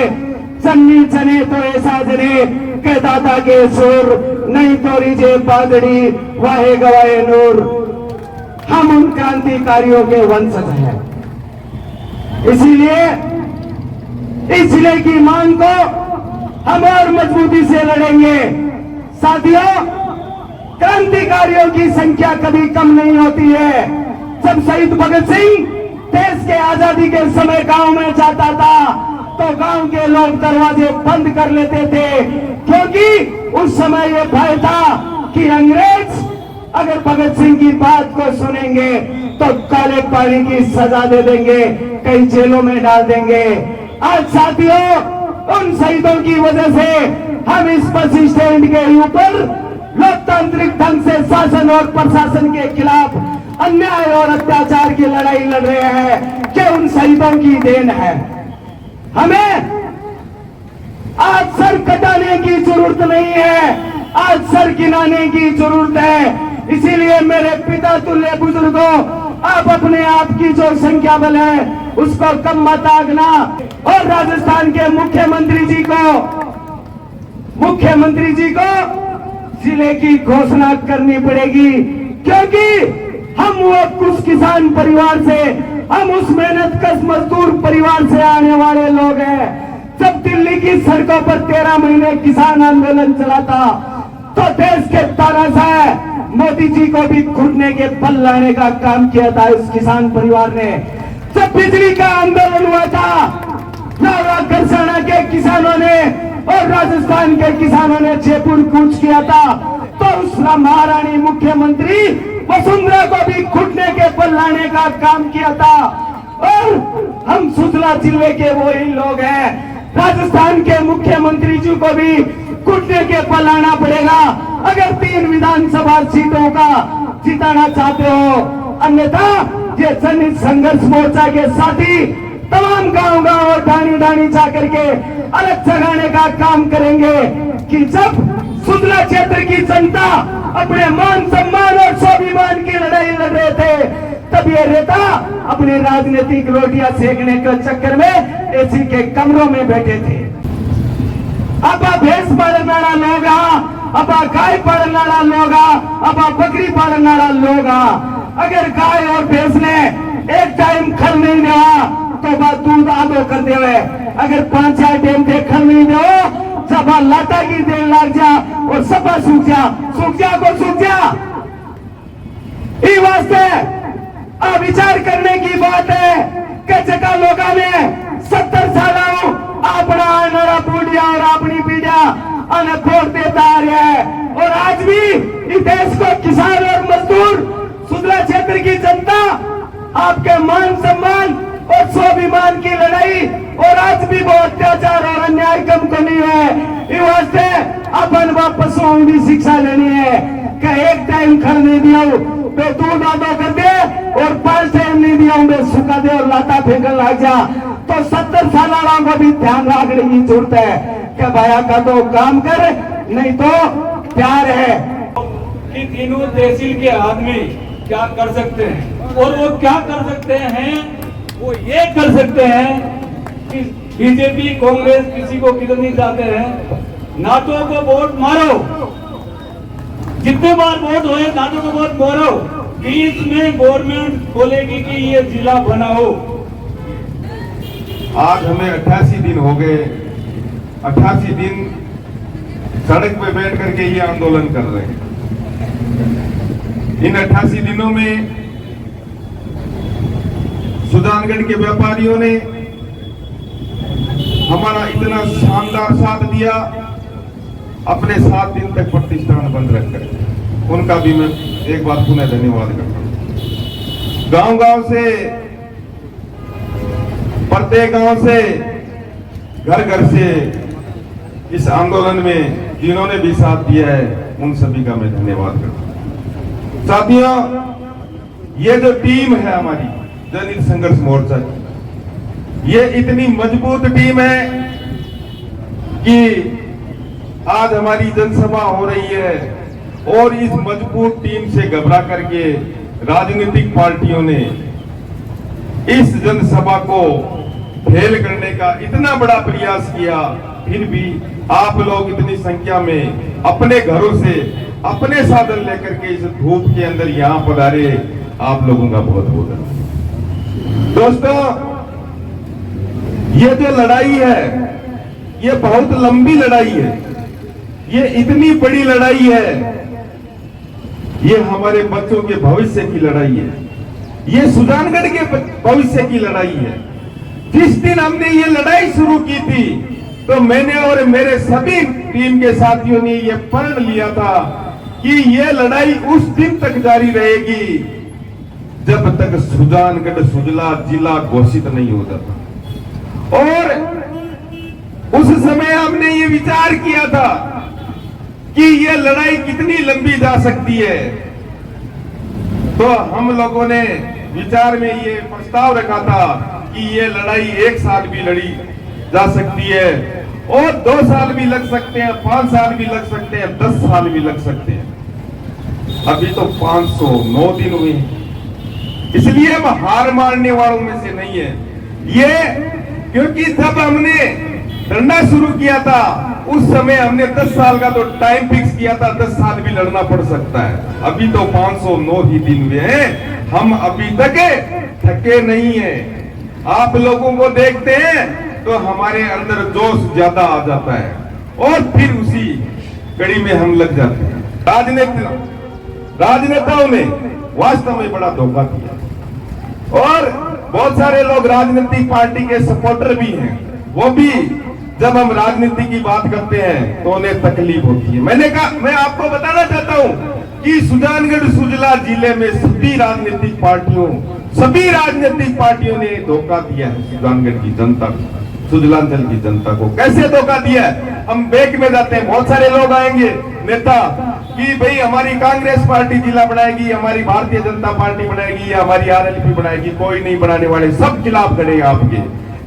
चन्नी चने तो ऐसा जने के दादा के सुर, नहीं तो रिजे पागड़ी वाहे गवाए नूर। हम उन क्रांतिकारियों के वंशज हैं, इसीलिए इस जिले की मांग को हम और मजबूती से लड़ेंगे। साथियों, क्रांतिकारियों की संख्या कभी कम नहीं होती है। जब शहीद भगत सिंह देश के आजादी के समय गांव में जाता था तो गांव के लोग दरवाजे बंद कर लेते थे, क्योंकि उस समय ये भय था कि अंग्रेज अगर भगत सिंह की बात को सुनेंगे तो काले पानी की सजा दे देंगे, कई जेलों में डाल देंगे। आज साथियों, उन शहीदों की वजह से हम इस बस स्टैंड के ऊपर लोकतांत्रिक ढंग से शासन और प्रशासन के खिलाफ अन्याय और अत्याचार की लड़ाई लड़ रहे हैं, कि उन शहीदों की देन है। हमें आज सर कटाने की जरूरत नहीं है, आज सर गिनाने की जरूरत है। इसीलिए मेरे पिता तुल्य बुजुर्गों, आप अपने आप की जो संख्या बल है उसको कम मत आंकना, और राजस्थान के मुख्यमंत्री जी को जिले की घोषणा करनी पड़ेगी, क्योंकि हम वो कुछ किसान परिवार से, हम उस मेहनतकश मजदूर परिवार से आने वाले लोग हैं। जब दिल्ली की सड़कों पर 13 महीने किसान आंदोलन चला था तो देश के तानाशाह मोदी जी को भी घुटने के बल लाने का काम किया था इस किसान परिवार ने। जब बिजली का आंदोलन हुआ था, गरसाना के किसानों ने और राजस्थान के किसानों ने जयपुर कूच किया था, तो उस महारानी मुख्यमंत्री वसुंधरा को भी घुटने के बल लाने का काम किया था। और हम सुजला जिले के वही लोग हैं, राजस्थान के मुख्यमंत्री जी को भी घुटने के बल लाना पड़ेगा अगर 3 विधानसभा सीटों का जिताना चाहते हो। अन्यथा ये जनहित संघर्ष मोर्चा के साथी तमाम गांव और ढाणी जा करके अलग जगाने का काम करेंगे कि जब सुजला क्षेत्र की जनता अपने मान सम्मान और स्वाभिमान की लड़ाई लड़ रहे थे, तब ये नेता अपने राजनीतिक रोटियां सेकने के चक्कर में एसी के कमरों में बैठे थे। अब भैंस पालने वाला लोग, अब गाय पालने वाला लोग, अब बकरी पालने वाला लोग, अगर गाय और भैंस ने एक टाइम खल नहीं दिया तो बात दूध आधो कर दे, अगर 5-4 टाइम पे खल नहीं दो सब लाता की देर लग जा और सब सूख जा। ये वास्ते विचार करने की बात है कि जगह लोगों ने 70 साल अपना आनारा पीढ़िया और अपनी पीढ़िया अन वोट देता आ रहा है, और आज भी इस देश को किसान और मजदूर सुजला क्षेत्र की जनता आपके मान सम्मान और स्वाभिमान की लड़ाई, और आज भी वो अत्याचार और अन्याय कम करनी है। इस वास्ते अपन वापसों भी शिक्षा लेनी है कि एक टाइम खल नहीं दिया तो दूध आधो कर दे, और 5 टाइम नहीं दिया मैं सुखा दे और लाता फेंकने लग जा। तो 70 साल वालों को भी ध्यान रखने की जरूरत है कि भाया का तो काम कर, नहीं तो प्यार है। कि तीनों तहसील के आदमी क्या कर सकते हैं, और वो क्या कर सकते हैं, वो ये कर सकते हैं कि बीजेपी कांग्रेस किसी को किधर नहीं चाहते हैं, नाटो को वोट मारो, जितने बार वोट होए नाटो को वोट मारो, बीच में गवर्नमेंट बोलेगी कि ये जिला बनाओ। आज हमें 88 दिन हो गए, 88 दिन सड़क पे बैठ करके ये आंदोलन कर रहे हैं। इन 88 दिनों में सुजानगढ़ के व्यापारियों ने हमारा इतना शानदार साथ दिया, अपने 7 दिन तक प्रतिष्ठान बंद रख कर, उनका भी मैं एक बार पुनः धन्यवाद करता हूं। गांव-गांव से, प्रत्येक गांव से, घर-घर से इस आंदोलन में जिन्होंने भी साथ दिया है उन सभी का मैं धन्यवाद करता हूं। साथियों, ये जो टीम है हमारी जनहित संघर्ष मोर्चा की, ये इतनी मजबूत टीम है कि आज हमारी जनसभा हो रही है और इस मजबूत टीम से घबरा करके राजनीतिक पार्टियों ने इस जनसभा को फेल करने का इतना बड़ा प्रयास किया, फिर भी आप लोग इतनी संख्या में अपने घरों से अपने साधन लेकर के इस धूप के अंदर यहाँ पधारे, आप लोगों का बहुत बहुत धन्यवाद। दोस्तों, ये जो लड़ाई है ये बहुत लंबी लड़ाई है, ये इतनी बड़ी लड़ाई है, ये हमारे बच्चों के भविष्य की लड़ाई है, ये सुजानगढ़ के भविष्य की लड़ाई है। जिस दिन हमने ये लड़ाई शुरू की थी तो मैंने और मेरे सभी टीम के साथियों ने ये प्रण लिया था कि ये लड़ाई उस दिन तक जारी रहेगी जब तक सुजानगढ़ सुजला जिला घोषित नहीं हो जाता। और उस समय हमने ये विचार किया था कि ये लड़ाई कितनी लंबी जा सकती है, तो हम लोगों ने विचार में ये प्रस्ताव रखा था कि ये लड़ाई 1 साल भी लड़ी जा सकती है और 2 साल भी लग सकते हैं, 5 साल भी लग सकते हैं, 10 साल भी लग सकते हैं। अभी तो 509 दिन हुए, इसलिए हम हार मारने वालों में से नहीं है ये, क्योंकि जब हमने लड़ना शुरू किया था उस समय हमने 10 साल का तो टाइम फिक्स किया था, 10 साल भी लड़ना पड़ सकता है। अभी तो 509 ही दिन हुए हैं, हम अभी तक थके नहीं हैं। आप लोगों को देखते हैं तो हमारे अंदर जोश ज्यादा आ जाता है और फिर उसी कड़ी में हम लग जाते हैं। राजनेताओं ने वास्तव में बड़ा धोखा किया और बहुत सारे लोग राजनीतिक पार्टी के सपोर्टर भी हैं, वो भी जब हम राजनीति की बात करते हैं तो उन्हें तकलीफ होती है। मैं आपको बताना चाहता हूं कि सुजानगढ़ सुजला जिले में सभी राजनीतिक पार्टियों ने धोखा दिया है सुजानगढ़ की जनता को, सुजलांचल की जनता को। कैसे धोखा दिया है? हम बैंक में जाते हैं, बहुत सारे लोग आएंगे नेता कि भाई हमारी कांग्रेस पार्टी जिला बनाएगी, हमारी भारतीय जनता पार्टी बनाएगी या हमारी आरएलपी बनाएगी, कोई नहीं बनाने वाले, सब खिलाफ खड़े आपके।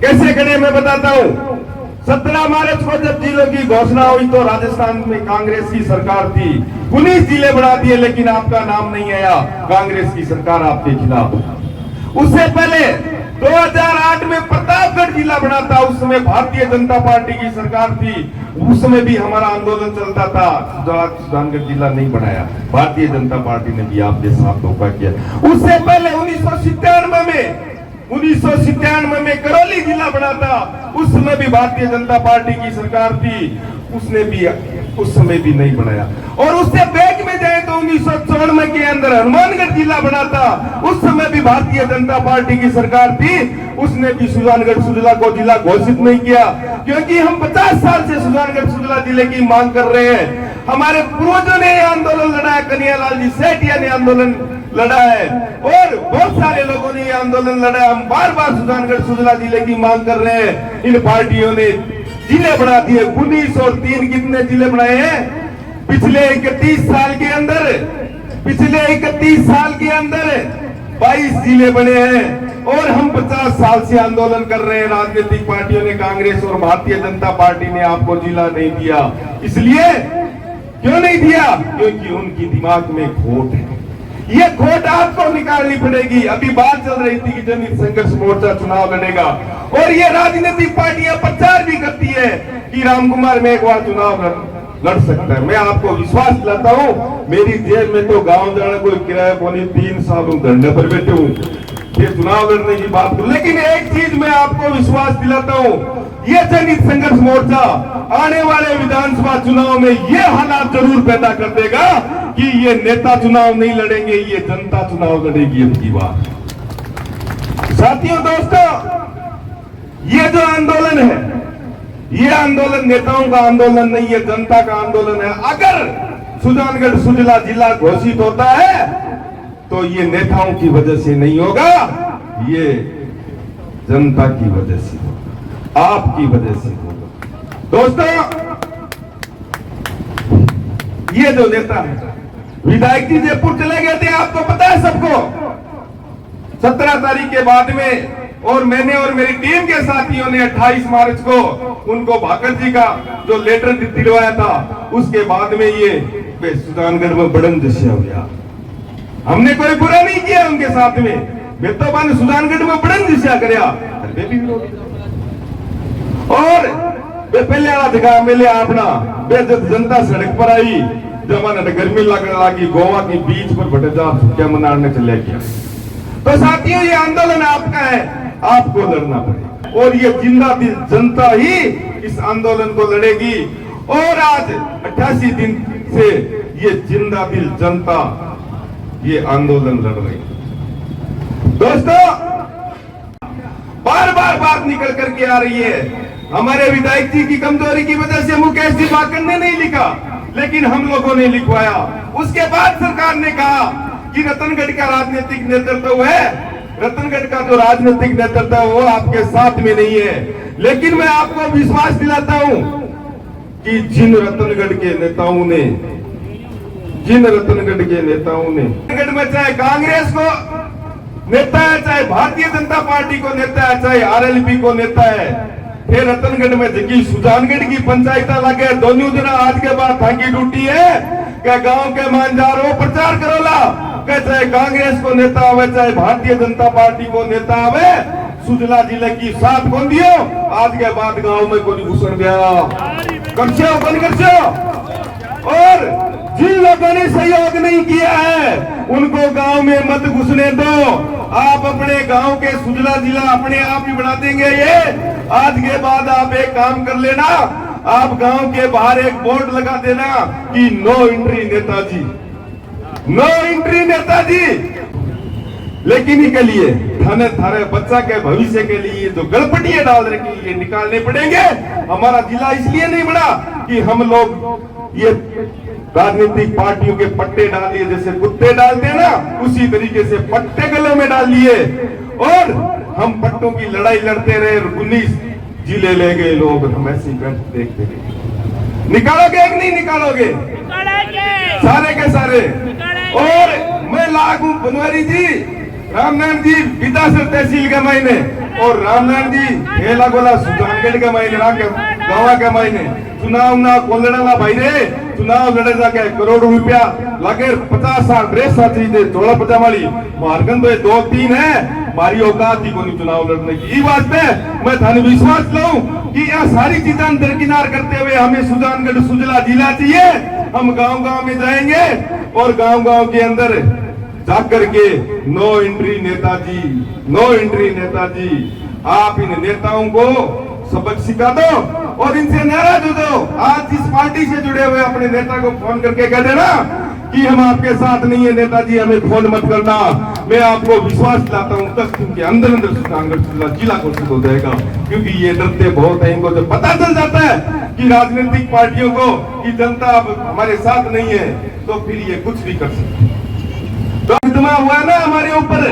कैसे खड़े मैं बताता हूँ। 17 मार्च को जब जिलों की घोषणा हुई तो राजस्थान में कांग्रेस की सरकार थी, 19 जिले बना दिए लेकिन आपका नाम नहीं आया, कांग्रेस की सरकार आपके खिलाफ। उससे पहले 2008 में प्रतापगढ़ जिला बना था, उस समय भारतीय जनता पार्टी की सरकार थी, उस समय भी हमारा आंदोलन चलता था, सुजानगढ़ जिला नहीं बनाया, भारतीय जनता पार्टी ने भी आपके साथ धोखा किया। उससे पहले 1997 में करौली जिला बना था, उस समय भी भारतीय जनता पार्टी की सरकार थी, उसने भी उस समय भी नहीं बनाया। और उससे बैक में जाए तो 1994 के अंदर हनुमानगढ़ जिला बना था, उस समय भी भारतीय जनता पार्टी की सरकार थी, उसने भी सुजानगढ़ सुजला को जिला घोषित नहीं किया, क्योंकि हम 50 साल से सुजानगढ़ सुजला जिले की मांग कर रहे हैं। हमारे पूर्वजों ने यह आंदोलन लड़ा है, कन्हैयालाल जी सेठिया ने आंदोलन लड़ा है और बहुत सारे लोगों ने यह आंदोलन लड़ा है। हम बार बार सुजानगढ़ सुजला जिले की मांग कर रहे हैं। इन पार्टियों ने जिले बना दिए, 19 और 3 कितने जिले बनाए हैं पिछले 31 साल के अंदर, 22 जिले बने हैं और हम 50 साल से आंदोलन कर रहे हैं। राजनीतिक पार्टियों ने, कांग्रेस और भारतीय जनता पार्टी ने आपको जिला नहीं दिया। इसलिए क्यों नहीं दिया? क्योंकि उनकी दिमाग में खोट है। ये खोट आपको निकालनी पड़ेगी। अभी बात चल रही थी कि जनहित संघर्ष मोर्चा चुनाव लड़ेगा और ये राजनीतिक पार्टियां प्रचार भी करती है कि रामकुमार मेघवाल चुनाव लड़ सकता है। मैं आपको विश्वास दिलाता हूँ, मेरी जेब में तो गांव जाने कोई किराया को नहीं, 3 साल धरने पर बैठे हूँ, ये चुनाव लड़ने की बात करूं। लेकिन एक चीज मैं आपको विश्वास दिलाता हूँ, ये जनहित संघर्ष मोर्चा आने वाले विधानसभा चुनाव में ये हालात जरूर पैदा कर देगा कि ये नेता चुनाव नहीं लड़ेंगे, ये जनता चुनाव लड़ेगी। अब की बात साथियों, दोस्तों, ये जो आंदोलन है, ये आंदोलन नेताओं का आंदोलन नहीं है, जनता का आंदोलन है। अगर सुजानगढ़ सुजला जिला घोषित होता है तो ये नेताओं की वजह से नहीं होगा, ये जनता की वजह से होगा, आपकी वजह से होगा। दोस्तों, ये जो नेता है, विधायक जी जयपुर चले गए थे, आपको पता है सबको, 17 तारीख के बाद में, और मैंने और मेरी टीम के साथियों ने 28 मार्च को उनको भाकर जी का जो लेटर दिलवाया था, उसके बाद में ये सुजानगढ़ में बड़न दृश्य हो गया। हमने कोई बुरा नहीं किया उनके साथ में, बेतोबा ने सुजानगढ़ में बड़न दृश्य कराया, और पहले वाला जगह मिले अपना जब जनता सड़क पर आई, जब गर्मी लगी, गोवा के बीच पर भटेजा छुट्टियां मनाने चले गया। तो साथियों, ये आंदोलन आपका है, आपको लड़ना पड़ेगा, और ये जिंदा दिल जनता ही इस आंदोलन को लड़ेगी। और आज 88 दिन से ये जिंदा दिल जनता ये आंदोलन लड़ रही है। दोस्तों, बार बार बात निकल करके आ रही है, हमारे विधायक जी की कमजोरी की वजह से मुकेश जी बाकन ने नहीं लिखा, लेकिन हम लोगों ने लिखवाया। उसके बाद सरकार ने कहा कि रतनगढ़ का राजनीतिक नेतृत्व है, रतनगढ़ का जो राजनीतिक नेतृत्व है वो आपके साथ में नहीं है। लेकिन मैं आपको विश्वास दिलाता हूं कि जिन रतनगढ़ के नेताओं ने रतनगढ़ में चाहे कांग्रेस को नेता है, चाहे भारतीय जनता पार्टी को नेता है, चाहे आरएलपी को नेता है, फिर रतनगढ़ में जगी सुजानगढ़ की पंचायत लगे, दोनों जना आज के बाद थाकी ड्यूटी है क्या गांव के मानजारो प्रचार करोला, चाहे कांग्रेस को नेता आवे, चाहे भारतीय जनता पार्टी को नेता आवे, सुजला जिले की 7 बंदियों आज के बाद गांव में कोई घुसन गया करछो बंद करछो। और जिन लोगों ने सहयोग नहीं किया है उनको गांव में मत घुसने दो। आप अपने गांव के सुजला जिला अपने आप ही बना देंगे। ये आज के बाद आप एक काम कर लेना, आप गांव के बाहर एक बोर्ड लगा देना कि नो एंट्री नेताजी, नो एंट्री नेताजी। लेकिन इसके लिए थारे बच्चा के भविष्य के लिए जो गलपटियां डाल रखी ये निकालने पड़ेंगे। हमारा जिला इसलिए नहीं बना कि हम लोग ये राजनीतिक पार्टियों के पट्टे डाल दिए, जैसे कुत्ते डालते हैं ना, उसी तरीके से पट्टे गलों में डाल लिए और हम पट्टों की लड़ाई लड़ते रहे। 19 जिले ले गए लोग, हम ऐसी देखते रहे। निकालोगे कि नहीं निकालोगे? सारे के सारे। और मैं लागू बनवारी जी, रामनारायण जी विदासर तहसील के महीने और रामनारायण जी हेला गोला सुजानगढ़ के महीने गाँव के महीने चुनाव ना कोलड़ा भाई रे, चुनाव लड़े जाके करोड़ों रुपया लगे, 50 साल ड्रेस चाहिए, चोला पजामाली मार्गन तो 2-3 है, मारी औकात ही कोई चुनाव लड़ने की। ये वास्ते मैं थाने विश्वास लाऊं कि यह सारी चीजें दरकिनार करते हुए हमें सुजानगढ़ सुजला जिला चाहिए। हम गांव-गांव में जाएंगे और गांव-गांव के अंदर जाकर के नो एंट्री नेताजी, नो एंट्री नेताजी। आप इन नेताओं को सबक सिखा दो और इनसे नाराज हो दो। आज जिस पार्टी से जुड़े हुए अपने नेता को फोन करके कह देना कि हम आपके साथ नहीं है नेताजी, हमें फोन मत करना। मैं आपको विश्वास दिलाता हूं तक उनके अंदर अंदर सुजानगढ़ जिला घोषित हो जाएगा, क्योंकि ये डरते बहुत है। इनको जब पता चल जाता है कि राजनीतिक पार्टियों को कि जनता अब हमारे साथ नहीं है, तो फिर ये कुछ भी कर सकते। तो मुकदमा हुआ ना हमारे ऊपर,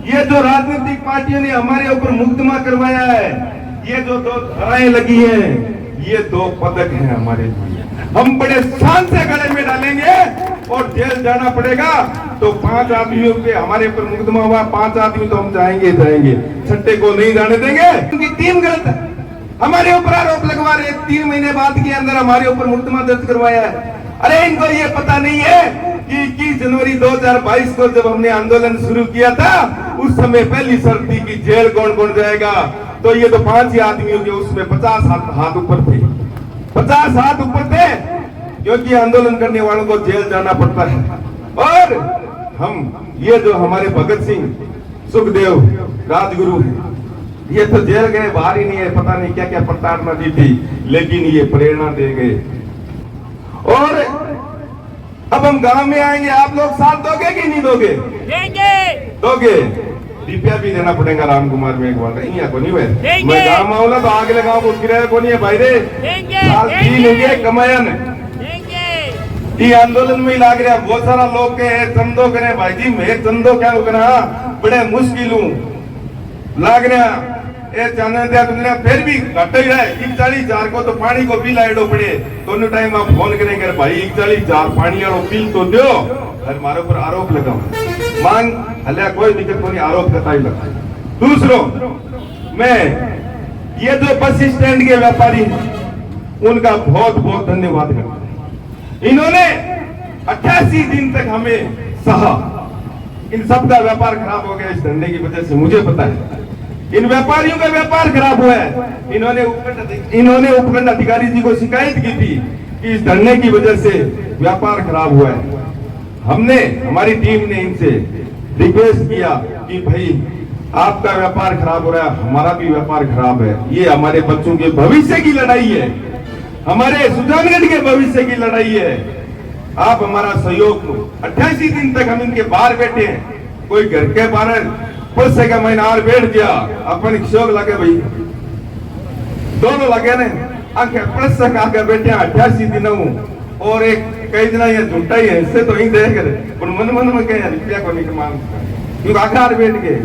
ये जो राजनीतिक पार्टियों ने हमारे ऊपर मुकदमा करवाया है, ये जो 2 धाराएं लगी हैं, ये 2 पदक हैं हमारे लिए। हम बड़े शान से गले में डालेंगे और जेल जाना पड़ेगा तो 5 आदमियों पे हमारे ऊपर मुकदमा हुआ, 5 आदमी तो हम जाएंगे, छठे को नहीं जाने देंगे। उनकी टीम गलत है, हमारे ऊपर आरोप लगवा रहे। 3 महीने बाद के अंदर हमारे ऊपर मुकदमा दर्ज करवाया है। अरे इनको ये पता नहीं है कि 21 जनवरी 2022 को जब हमने आंदोलन शुरू किया था, उस समय पहली शर्त थी कि जेल कौन कौन जाएगा। तो ये तो 5 ही आदमियों के उसमें 50 हाथ ऊपर थे, 50 हाथ ऊपर थे, क्योंकि आंदोलन करने वालों को जेल जाना पड़ता है। और हम ये जो हमारे भगत सिंह, सुखदेव, राजगुरु हैं, ये तो जेल गए, बाहर ही नहीं है, पता नहीं क्या क्या प्रताड़ना दी थी, लेकिन ये प्रेरणा दे गए। और अब हम गांव में आएंगे, आप लोग साथ दोगे कि नहीं दोगे? दोगे। रुपया भी देना पड़ेगा राम कुमार में एक बार को नहीं है। मैं गाँव में आऊंगा तो आगे गाँव को किराया को नहीं है भाई रे, साल 3 हो गए कमायन। ये आंदोलन में ही लाग रहा। बहुत सारा लोग के चंदो करे भाई जी, मैं चंदो क्या करना बड़े मुश्किल हूँ लाग रहा। ये चांदन दिया तुमने फिर भी घट ही रहा। 41,000 को तो पानी को बिल आएडो पड़े। दोनों टाइम आप फोन करेंगे भाई 41,000 पानी वालों बिल तो दो, और मारो पर आरोप लगाओ मांग हल्ला कोई दिक्कत नहीं, आरोप करता ही लगा। दूसरों मैं ये जो बस स्टैंड के व्यापारी हैं उनका बहुत बहुत धन्यवाद करता हूं। इन्होंने 88 दिन तक हमें सहा। इन सब का व्यापार खराब हो गया इस धरने की वजह से, मुझे पता है। इन व्यापारियों का व्यापार खराब हुआ है। इन्होंने उपखंड अधिकारी जी को शिकायत की थी कि इस धरने की वजह से व्यापार खराब हुआ है। हमने, हमारी टीम ने इनसे रिक्वेस्ट किया कि भाई आपका व्यापार खराब हो रहा है, हमारा भी व्यापार खराब है। ये हमारे बच्चों के भविष्य की लड़ाई है, हमारे सुजानगढ़ के भविष्य की लड़ाई है। आप हमारा सहयोग दो। 88 दिन तक हम इनके बाहर बैठे हैं। कोई घर के बाहर पैसे का महीना और बैठ गया, अपन शौक लगे भाई दोनों लगे ने आंखें प्लस से आके बैठे 88 दिनों। और एक कई दिन ये झूठा ही है, इससे तो ही देख रहे मन में कहे रुपया को नहीं कमान क्योंकि आकार बैठ गए।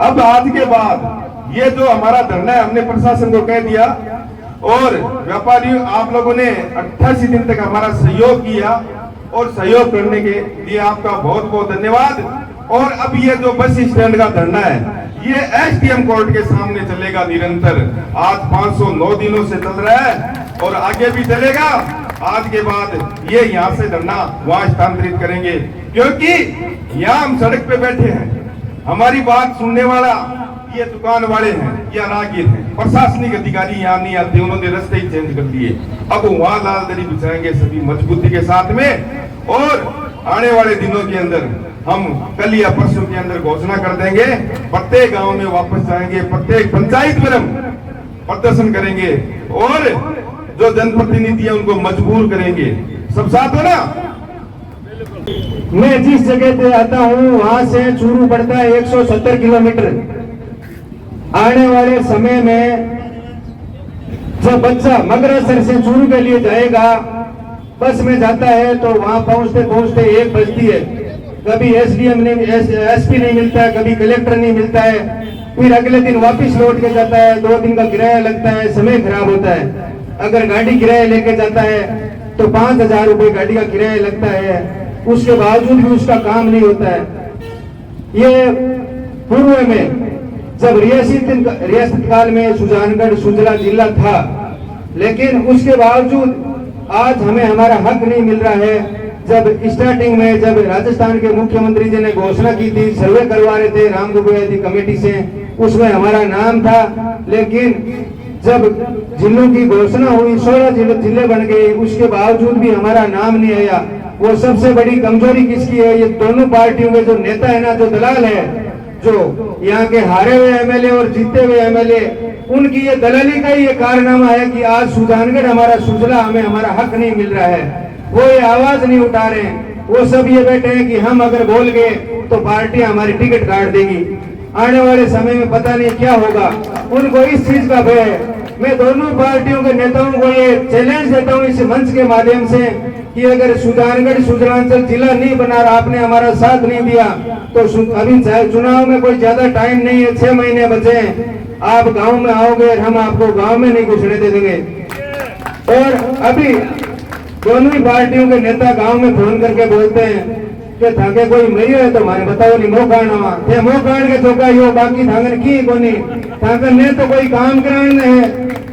अब आज के बाद ये जो हमारा धरना है हमने प्रशासन को कह दिया, और व्यापारियों आप लोगों ने 88 दिन तक हमारा सहयोग किया, और सहयोग करने के लिए आपका बहुत बहुत धन्यवाद। और अब ये जो बस स्टैंड का धरना है ये एसडीएम कोर्ट के सामने चलेगा निरंतर। आज 509 दिनों से चल रहा है और आगे भी चलेगा। आज के बाद ये यहाँ से धरना वहां स्थानांतरित करेंगे, क्योंकि यहाँ हम सड़क पे बैठे हैं, हमारी बात सुनने वाला ये दुकान वाले हैं या राहगीर हैं। प्रशासनिक अधिकारी यहाँ नहीं आते, उन्होंने रास्ते ही चेंज कर दिए। अब वहां लाल दरी बिछाएंगे सभी मजबूती के साथ में, और आने वाले दिनों के अंदर हम कल या परसों के अंदर घोषणा कर देंगे। प्रत्येक गांव में वापस जाएंगे, प्रत्येक पंचायत में हम प्रदर्शन करेंगे, और जो जनप्रतिनिधि है उनको मजबूर करेंगे। सब साथ हो ना। मैं जिस जगह पे आता हूँ वहां से चूरू पड़ता है 170 किलोमीटर। आने वाले समय में जब बच्चा मगरासर से चूरू के लिए जाएगा, बस में जाता है तो वहां पहुंचते पहुंचते 1 बजती है। कभी एसडीएम नहीं, एसपी नहीं मिलता है, कभी कलेक्टर नहीं मिलता है, फिर अगले दिन वापस लौट के जाता है। 2 दिन का किराया लगता है, समय खराब होता है। अगर गाड़ी किराया लेके जाता है तो 5,000 रुपए गाड़ी का किराया लगता है, उसके बावजूद भी उसका काम नहीं होता है। ये पूर्व में जब रियासत काल में सुजानगढ़ सुजला जिला था, लेकिन उसके बावजूद आज हमें हमारा हक नहीं मिल रहा है। जब स्टार्टिंग में जब राजस्थान के मुख्यमंत्री जी ने घोषणा की थी, सर्वे करवा रहे थे राम गोगोई कमेटी से, उसमें हमारा नाम था। लेकिन जब जिलों की घोषणा हुई 16 जिले बन गए, उसके बावजूद भी हमारा नाम नहीं आया। वो सबसे बड़ी कमजोरी किसकी है? ये दोनों पार्टियों के जो नेता है ना, जो दलाल है, जो यहाँ के हारे हुए एमएलए और जीते हुए एमएलए, उनकी ये दलाली का ये कारनामा है कि आज सुजानगढ़ हमारा सुजला, हमें हमारा हक नहीं मिल रहा है। वो ये आवाज नहीं उठा रहे हैं। वो सब ये बैठे हैं कि हम अगर बोल गए तो पार्टियां हमारी टिकट काट देगी। आने वाले समय में पता नहीं क्या होगा, उनको इस चीज का भय है। मैं दोनों पार्टियों के नेताओं को ये चैलेंज देता हूँ इस मंच के माध्यम से कि अगर सुजानगढ़ सुजलांचल जिला नहीं बना, आपने हमारा साथ नहीं दिया, तो अभी चुनाव में कोई ज्यादा टाइम नहीं है, 6 महीने बचे हैं। आप गांव में आओगे और हम आपको गांव में नहीं घुसने दे देंगे। और अभी दोनों ही पार्टियों के नेता गांव में फोन करके बोलते हैं कि थाके कोई मरियो है तो मारे बताओ नहीं मोकाणा थे मोकाण के चौका यो बाकी थांगन की कोनी थांगन ने तो कोई काम कराने है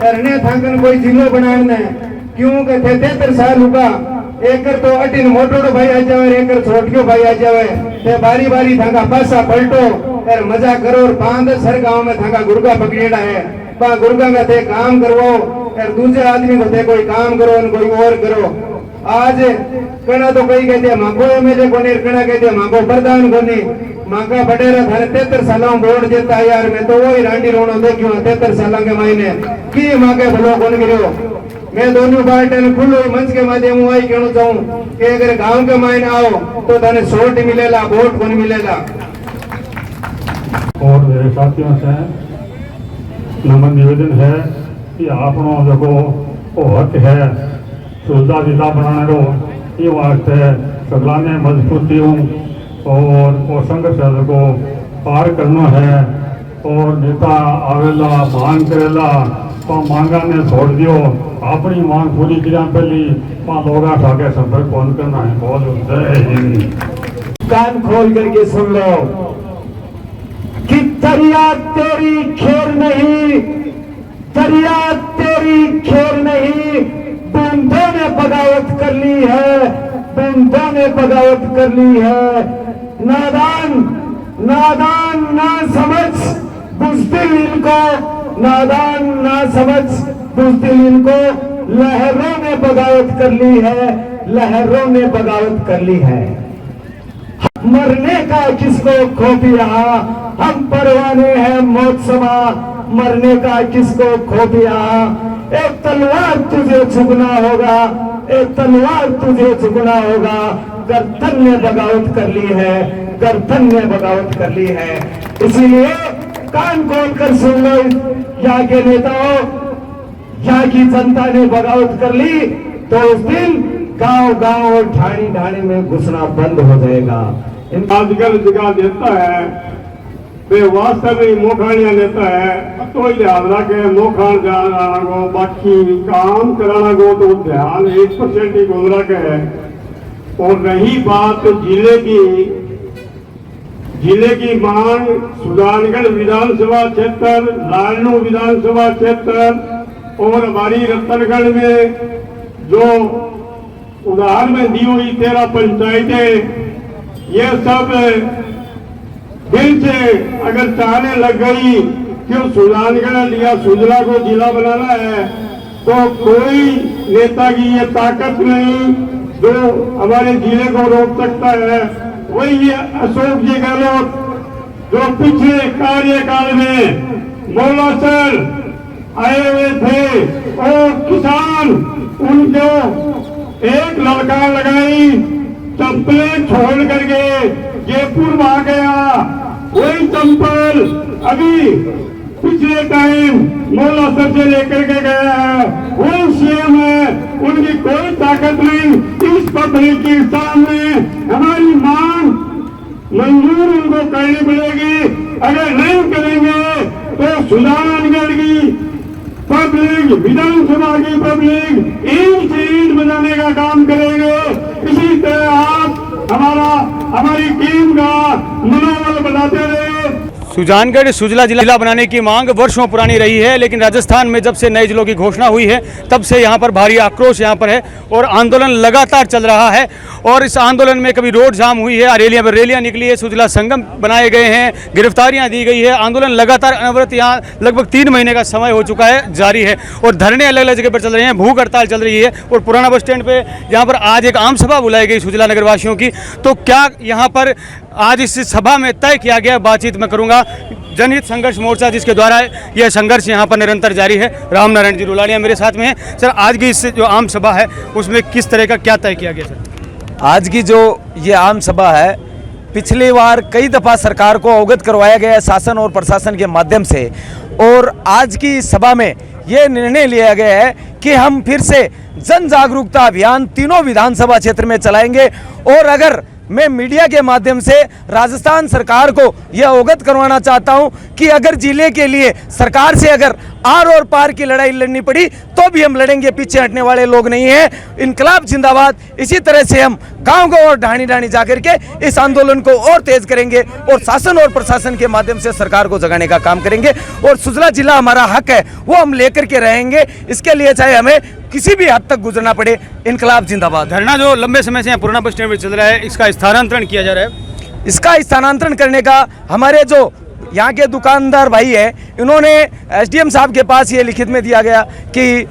और ने थांगन कोई जिलो बनाने है। क्यों के थे 73 साल हुआ एकर तो अटिन मोटोड़ो भाई आ जावे एकर छोटियो भाई आ जावे ते बारी बारी थांगा पासा पलटो और मजा करो और 5-10 गांव में थांगा गुर्गा पकड़ेड़ा है बा गुर्गा का थे काम करवो और दूसरे आदमी को थे कोई काम करो और कोई और करो। आज कना तो कई कहते मांगो एमएलए कोने कना कहते मांगो प्रधान कोने मांगा बडेरा थाने 73 सालों बोर्ड देता यार मैं तो वही रांडी रोनो देखियो 73 साल के महीने की मांगे भलो कोन गिरो। मैं दोनों पार्टी ने खुलो मंच के माध्यम हुआ ही कहना चाहूं कि अगर गांव के मायने आओ तो थाने सोट मिलेला वोट कोन मिलेला। और मेरे साथियों से नम्र निवेदन है कि आपनो देखो वो हक है सुजला जिला बनाने रो ये वास्ते सगला ने मजबूती और वो संघर्ष को पार करना है। और नेता आवेला मांग करेला तो मांगा ने छोड़ दियो, अपनी मांग पूरी किया पहली लोग आगे संपर्क कौन करना है। बहुत जय हिंद। कान खोल करके सुन लो कि दरिया तेरी खेर नहीं, दरिया तेरी खेर नहीं, बूंदों ने बगावत कर ली है, बूंदों ने बगावत कर ली है। नादान नादान ना समझ बुज़दिल इनको, नादान ना समझ बुज़दिल इनको, लहरों ने बगावत कर ली है, लहरों ने बगावत कर ली है। मरने का किसको खोपिया, हम परवाने हैं मौत समा, मरने का किसको खोपिया। एक तलवार तुझे झुकना होगा, एक तलवार तुझे झुकना होगा। गर्दन ने बगावत कर ली है, गर्दन ने बगावत कर ली है। इसीलिए कान खोल कर सुन लो, यहाँ के नेताओं, यहाँ की जनता ने बगावत कर ली तो उस दिन गांव गांव और ढाणी ढाणी में घुसना बंद हो जाएगा। आजकल जगह देता है वे वास्तव में मोखानिया देता है तो याद रखे मोखान जाना को बाकी काम कराना को तो ध्यान 1% ही गुजरा के है। और रही बात जिले की मांग, सुजानगढ़ विधानसभा क्षेत्र, लाडनू विधानसभा क्षेत्र और हमारी रतनगढ़ में जो उदाहरण में दी हुई 13 पंचायतें, ये सब दिल से अगर चाहने लग गई कि सुजानगढ़ या सुजला को जिला बनाना है तो कोई नेता की ये ताकत नहीं जो हमारे जिले को रोक सकता है। वही अशोक जी गहलोत जो पिछले कार्यकाल में मौलासर आए हुए थे और किसान उनको एक ललकार लगाई, चंपलें छोड़ करके जयपुर में आ गया। वही चंपल अभी पिछले टाइम मौलासर से लेकर के गया है, वही सीएम है, उनकी कोई ताकत नहीं। इस पब्लिक के सामने हमारी मांग मंजूर उनको करनी पड़ेगी। अगर नहीं करेंगे तो सुजानगढ़ की पब्लिक, विधानसभा की पब्लिक ईंट से ईंट बजाने का काम करेंगे। इसी तरह आप हमारी टीम का मनोबल बढ़ाते रहे। सुजानगढ़ सुजला जिला बनाने की मांग वर्षों पुरानी रही है, लेकिन राजस्थान में जब से नए जिलों की घोषणा हुई है तब से यहाँ पर भारी आक्रोश यहाँ पर है और आंदोलन लगातार चल रहा है। और इस आंदोलन में कभी रोड जाम हुई है, रैलियाँ निकली है, सुजला संगम बनाए गए हैं, गिरफ्तारियाँ दी गई है। आंदोलन लगातार अनवरत यहाँ लगभग 3 महीने का समय हो चुका है, जारी है और धरने अलग अलग जगह पर चल रहे हैं, भूख हड़ताल चल रही है। और पुराना बस स्टैंड पे यहाँ पर आज एक आम सभा बुलाई गई सुजला नगर वासियों की। तो क्या यहाँ पर आज इस सभा में तय किया गया, बातचीत में करूँगा। जनहित संघर्ष मोर्चा जिसके द्वारा यह संघर्ष यहाँ पर निरंतर जारी है, रामनारायण जी रुलानिया मेरे साथ में हैं। सर, आज की इस जो आम सभा है उसमें किस तरह का क्या तय किया गया सर? आज की जो ये आम सभा है, पिछली बार कई दफ़ा सरकार को अवगत करवाया गया है शासन और प्रशासन के माध्यम से, और आज की इस सभा में ये निर्णय लिया गया है कि हम फिर से जन जागरूकता अभियान तीनों विधानसभा क्षेत्र में चलाएंगे। और अगर मैं मीडिया के माध्यम से राजस्थान सरकार को यह अवगत करवाना चाहता हूं कि अगर जिले के लिए सरकार से अगर आर और पार की लड़ाई लड़नी पड़ी तो भी हम लड़ेंगे, पीछे हटने वाले लोग नहीं हैं। इनकलाब जिंदाबाद। इसी तरह से हम गांव-गांव और ढाणी जाकर के इस आंदोलन को और तेज करेंगे और शासन और प्रशासन के माध्यम से सरकार को जगाने का काम करेंगे। और सुजला जिला हमारा हक है, वो हम लेकर के रहेंगे। इसके लिए चाहे हमें किसी भी हद तक गुजरना पड़े, इनकलाब जिंदाबाद। धरना जो लंबे समय से यहाँ पुराना बस स्टैंड में चल रहा है, इसका स्थानांतरण किया जा रहा है। इसका स्थानांतरण करने का हमारे जो यहाँ के दुकानदार भाई है, इन्होंने एसडीएम साहब के पास ये लिखित में दिया गया कि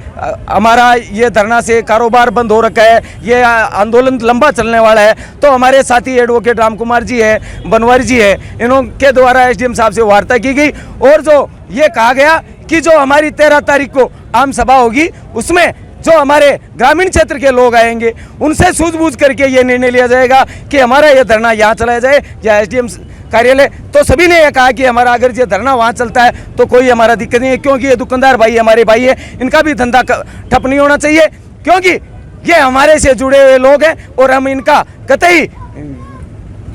हमारा ये धरना से कारोबार बंद हो रखा है, ये आंदोलन लंबा चलने वाला है। तो हमारे साथी एडवोकेट राम कुमार जी है, बनवारी जी है, इनके द्वारा एसडीएम साहब से वार्ता की गई और जो ये कहा गया कि जो हमारी 13 तारीख को आम सभा होगी उसमें जो हमारे ग्रामीण क्षेत्र के लोग आएंगे उनसे सूझबूझ करके ये निर्णय लिया जाएगा कि हमारा ये धरना यहाँ चलाया जाए या एसडीएम कार्यालय। तो सभी ने यह कहा कि हमारा अगर ये धरना वहाँ चलता है तो कोई हमारा दिक्कत नहीं है, क्योंकि ये दुकानदार भाई हमारे भाई है, इनका भी धंधा ठप नहीं होना चाहिए। क्योंकि ये हमारे से जुड़े हुए लोग हैं और हम इनका कतई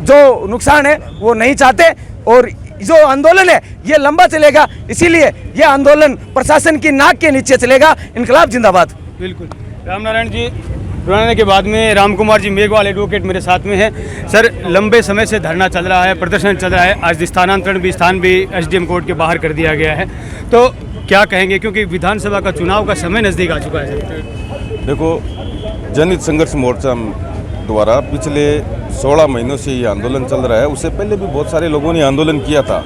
जो नुकसान है वो नहीं चाहते। और जो आंदोलन है ये लंबा चलेगा, इसीलिए ये आंदोलन प्रशासन की नाक के नीचे चलेगा। इनकलाब जिंदाबाद। बिल्कुल। रामनारायण जी बुलाने के बाद में राम कुमार जी मेघवाल एडवोकेट मेरे साथ में है। सर, लंबे समय से धरना चल रहा है, प्रदर्शन चल रहा है, आज स्थानांतरण स्थान भी एसडीएम कोर्ट के बाहर कर दिया गया है, तो क्या कहेंगे, क्योंकि विधानसभा का चुनाव का समय नज़दीक आ चुका है। देखो, जनहित संघर्ष मोर्चा द्वारा पिछले 16 महीनों से ये आंदोलन चल रहा है। उससे पहले भी बहुत सारे लोगों ने आंदोलन किया था,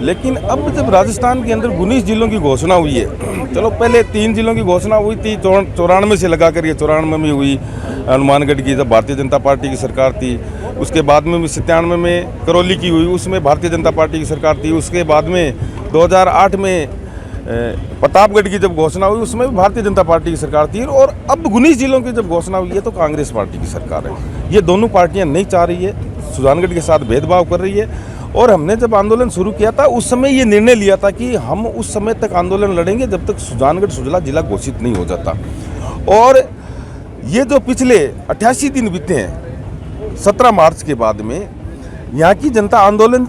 लेकिन अब जब राजस्थान के अंदर 19 जिलों की घोषणा हुई है, चलो पहले 3 जिलों की घोषणा हुई थी 94 से लगा कर, ये 94 में हुई हनुमानगढ़ की, जब भारतीय जनता पार्टी की सरकार थी। उसके बाद में 97 में करौली की हुई, उसमें भारतीय जनता पार्टी की सरकार थी। उसके बाद में 2008 में प्रतापगढ़ की जब घोषणा हुई, उसमें भी भारतीय जनता पार्टी की सरकार थी। और अब 19 जिलों की जब घोषणा हुई है तो कांग्रेस पार्टी की सरकार है। ये दोनों पार्टियां नहीं चाह रही है, सुजानगढ़ के साथ भेदभाव कर रही है। और हमने जब आंदोलन शुरू किया था उस समय ये निर्णय लिया था कि हम उस समय तक आंदोलन लड़ेंगे जब तक सुजानगढ़ सुजला जिला घोषित नहीं हो जाता। और ये जो पिछले 88 दिन बीते हैं 17 मार्च के बाद में, यहाँ की जनता आंदोलन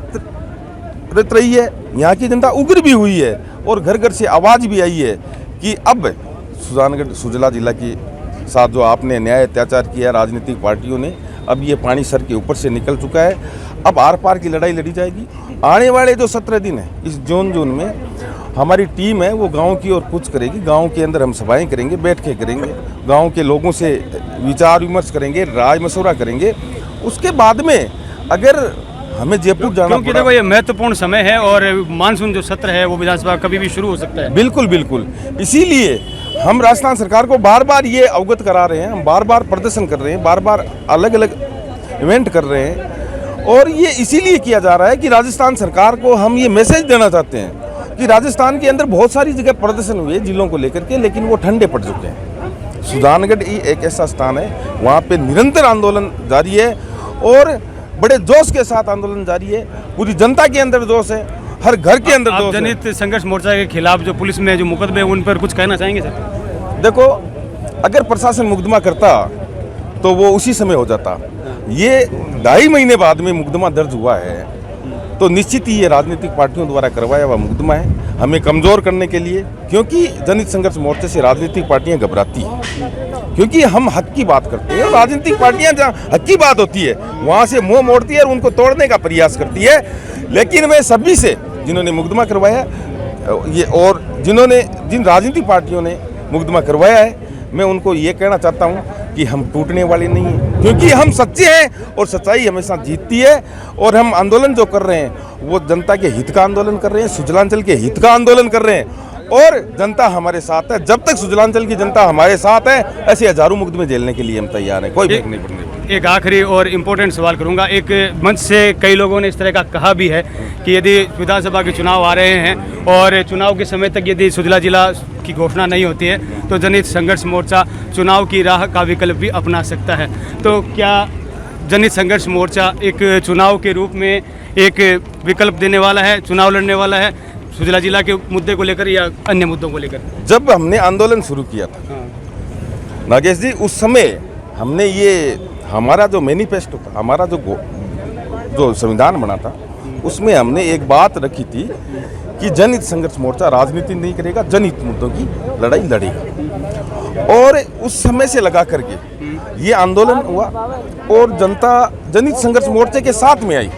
रत रही है, यहाँ की जनता उग्र भी हुई है और घर घर से आवाज़ भी आई है कि अब सुजानगढ़ सुजला जिला के साथ जो आपने न्याय अत्याचार किया राजनीतिक पार्टियों ने, अब ये पानी सर के ऊपर से निकल चुका है। अब आर पार की लड़ाई लड़ी जाएगी। आने वाले जो 17 दिन है, इस जून में हमारी टीम है वो गांव की ओर कुछ करेगी। गांव के अंदर हम सभाएं करेंगे, बैठकें करेंगे, गांव के लोगों से विचार विमर्श करेंगे, राय मशवरा करेंगे। उसके बाद में अगर हमें जयपुर जाना, क्योंकि देखो ये महत्वपूर्ण समय है और मानसून जो सत्र है वो विधानसभा कभी भी शुरू हो सकता है। बिल्कुल बिल्कुल, इसीलिए हम राजस्थान सरकार को बार बार ये अवगत करा रहे हैं, हम बार बार प्रदर्शन कर रहे हैं, बार बार अलग अलग इवेंट कर रहे हैं। और ये इसीलिए किया जा रहा है कि राजस्थान सरकार को हम ये मैसेज देना चाहते हैं कि राजस्थान के अंदर बहुत सारी जगह प्रदर्शन हुए जिलों को लेकर के, लेकिन वो ठंडे पड़ चुके हैं। सुजानगढ़ ही एक ऐसा स्थान है, वहाँ पे निरंतर आंदोलन जारी है और बड़े जोश के साथ आंदोलन जारी है। पूरी जनता के अंदर जोश है, हर घर के अंदर जोश है। जनहित संघर्ष मोर्चा के खिलाफ जो पुलिस में जो मुकदमे उन पर कुछ कहना चाहेंगे सर? देखो, अगर प्रशासन मुकदमा करता तो वो उसी समय हो जाता। ये 2.5 महीने बाद में मुकदमा दर्ज हुआ है तो निश्चित ही ये राजनीतिक पार्टियों द्वारा करवाया हुआ मुकदमा है, हमें कमज़ोर करने के लिए। क्योंकि जनहित संघर्ष मोर्चे से राजनीतिक पार्टियां घबराती हैं, क्योंकि हम हक की बात करते हैं। राजनीतिक पार्टियां जहाँ हक की बात होती है वहाँ से मुंह मोड़ती है और उनको तोड़ने का प्रयास करती है। लेकिन मैं सभी से, जिन्होंने मुकदमा करवाया ये और जिन राजनीतिक पार्टियों ने मुकदमा करवाया है, मैं उनको ये कहना चाहता हूँ कि हम टूटने वाले नहीं हैं, क्योंकि हम सच्चे हैं और सच्चाई हमेशा जीतती है। और हम आंदोलन जो कर रहे हैं वो जनता के हित का आंदोलन कर रहे हैं, सुजलांचल के हित का आंदोलन कर रहे हैं और जनता हमारे साथ है। जब तक सुजलांचल की जनता हमारे साथ है, ऐसे हजारों मुकदमे झेलने के लिए हम तैयार हैं, कोई फर्क नहीं पड़ने। एक आखिरी और इम्पोर्टेंट सवाल करूंगा। एक मंच से कई लोगों ने इस तरह का कहा भी है कि यदि विधानसभा के चुनाव आ रहे हैं और चुनाव के समय तक यदि सुजला जिला की घोषणा नहीं होती है तो जनहित संघर्ष मोर्चा चुनाव की राह का विकल्प भी अपना सकता है। तो क्या जनहित संघर्ष मोर्चा एक चुनाव के रूप में एक विकल्प देने वाला है, चुनाव लड़ने वाला है सुजला जिला के मुद्दे को लेकर या अन्य मुद्दों को लेकर? जब हमने आंदोलन शुरू किया था नागेश जी, उस समय हमने ये हमारा जो मैनिफेस्टो था, हमारा जो संविधान बना था, उसमें हमने एक बात रखी थी कि जनहित संघर्ष मोर्चा राजनीति नहीं करेगा, जनहित मुद्दों की लड़ाई लड़ेगा। और उस समय से लगा करके ये आंदोलन हुआ और जनता जनहित संघर्ष मोर्चे के साथ में आई।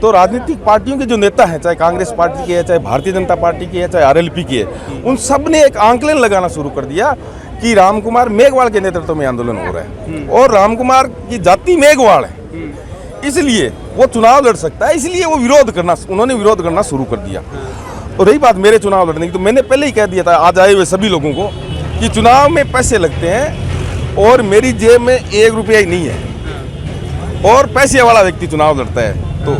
तो राजनीतिक पार्टियों के जो नेता हैं, चाहे कांग्रेस पार्टी के है, चाहे भारतीय जनता पार्टी के है, चाहे आरएलपी की है, उन सब ने एक आंकलन लगाना शुरू कर दिया कि राम कुमार मेघवाल के नेतृत्व में आंदोलन हो रहा है और राम कुमार की जाति मेघवाल है, इसलिए वो चुनाव लड़ सकता है, इसलिए वो उन्होंने विरोध करना शुरू कर दिया। और रही बात मेरे चुनाव लड़ने की, तो मैंने पहले ही कह दिया था आज आए हुए सभी लोगों को कि चुनाव में पैसे लगते हैं और मेरी जेब में 1 रुपया ही नहीं है और पैसे वाला व्यक्ति चुनाव लड़ता है, तो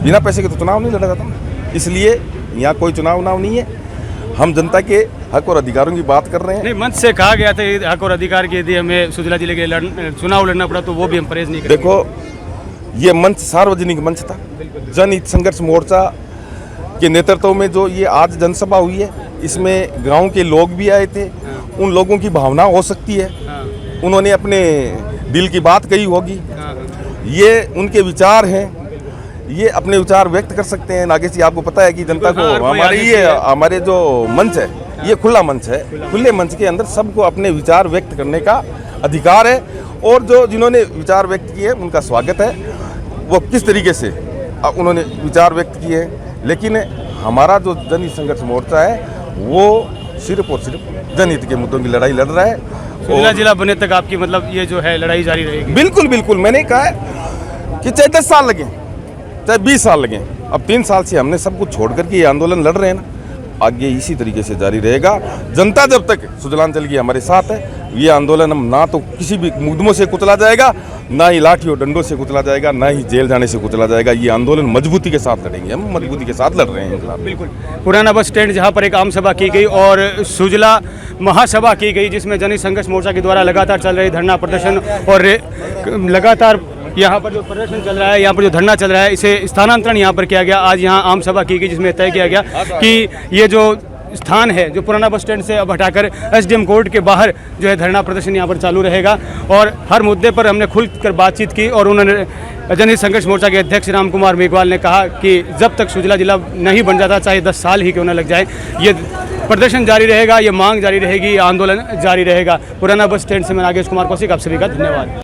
बिना पैसे के तो चुनाव नहीं लड़ा जाता। इसलिए यहाँ कोई चुनाव नहीं है, हम जनता के हक और अधिकारों की बात कर रहे हैं। नहीं, मंच से कहा गया था हक और अधिकार के यदि हमें सुजला जिले के चुनाव लड़ना पड़ा तो वो भी हम परहेज नहीं करेंगे। देखो, ये मंच सार्वजनिक मंच था, जनहित संघर्ष मोर्चा के नेतृत्व में जो ये आज जनसभा हुई है, इसमें गांव के लोग भी आए थे, उन लोगों की भावना हो सकती है उन्होंने अपने दिल की बात कही होगी। ये उनके विचार हैं, ये अपने विचार व्यक्त कर सकते हैं। नागेश जी, आपको पता है कि जनता को हमारे जो मंच है ये खुला मंच है। खुले मंच के अंदर सबको अपने विचार व्यक्त करने का अधिकार है, और जो जिन्होंने विचार व्यक्त किए उनका स्वागत है। वो किस तरीके से उन्होंने विचार व्यक्त किए हैं, लेकिन हमारा जो जनहित संघर्ष मोर्चा है वो सिर्फ और सिर्फ जनहित के मुद्दों की लड़ाई लड़ रहा है। सुजला जिला बनने तक आपकी मतलब ये जो है लड़ाई जारी रहेगी? बिल्कुल बिल्कुल, मैंने कहा है कि चाहे 10 साल लगे, चाहे 20 साल लगे, अब 3 साल से हमने सब कुछ छोड़ करके ये आंदोलन लड़ रहे हैं ना, आगे इसी तरीके से जारी रहेगा। जनता जब तक सुजलांचल की हमारे साथ है, ये आंदोलन हम ना तो किसी भी मुकदमों से कुचला जाएगा, ना ही लाठी और डंडों से कुचला जाएगा, ना ही जेल जाने से कुचला जाएगा। ये आंदोलन मजबूती के साथ लड़ेंगे, हम मजबूती के साथ लड़ रहे हैं। बिल्कुल। पुराना बस स्टैंड जहाँ पर एक आम सभा की गई और सुजला महासभा की गई, जिसमें जनहित संघर्ष मोर्चा के द्वारा लगातार चल रही धरना प्रदर्शन और लगातार यहाँ पर जो प्रदर्शन चल रहा है, यहाँ पर जो धरना चल रहा है, इसे स्थानांतरण यहाँ पर किया गया। आज यहाँ आम सभा की गई जिसमें तय किया गया कि ये जो स्थान है जो पुराना बस स्टैंड से अब हटाकर एसडीएम कोर्ट के बाहर जो है धरना प्रदर्शन यहाँ पर चालू रहेगा। और हर मुद्दे पर हमने खुलकर बातचीत की और उन्होंने जनहित संघर्ष मोर्चा के अध्यक्ष राम कुमार मेघवाल ने कहा कि जब तक सुजला जिला नहीं बन जाता, चाहे 10 साल ही क्यों न लग जाए, ये प्रदर्शन जारी रहेगा, ये मांग जारी रहेगी, आंदोलन जारी रहेगा। पुराना बस स्टैंड से मैं नागेश कुमार कौशिक, आप सभी का धन्यवाद।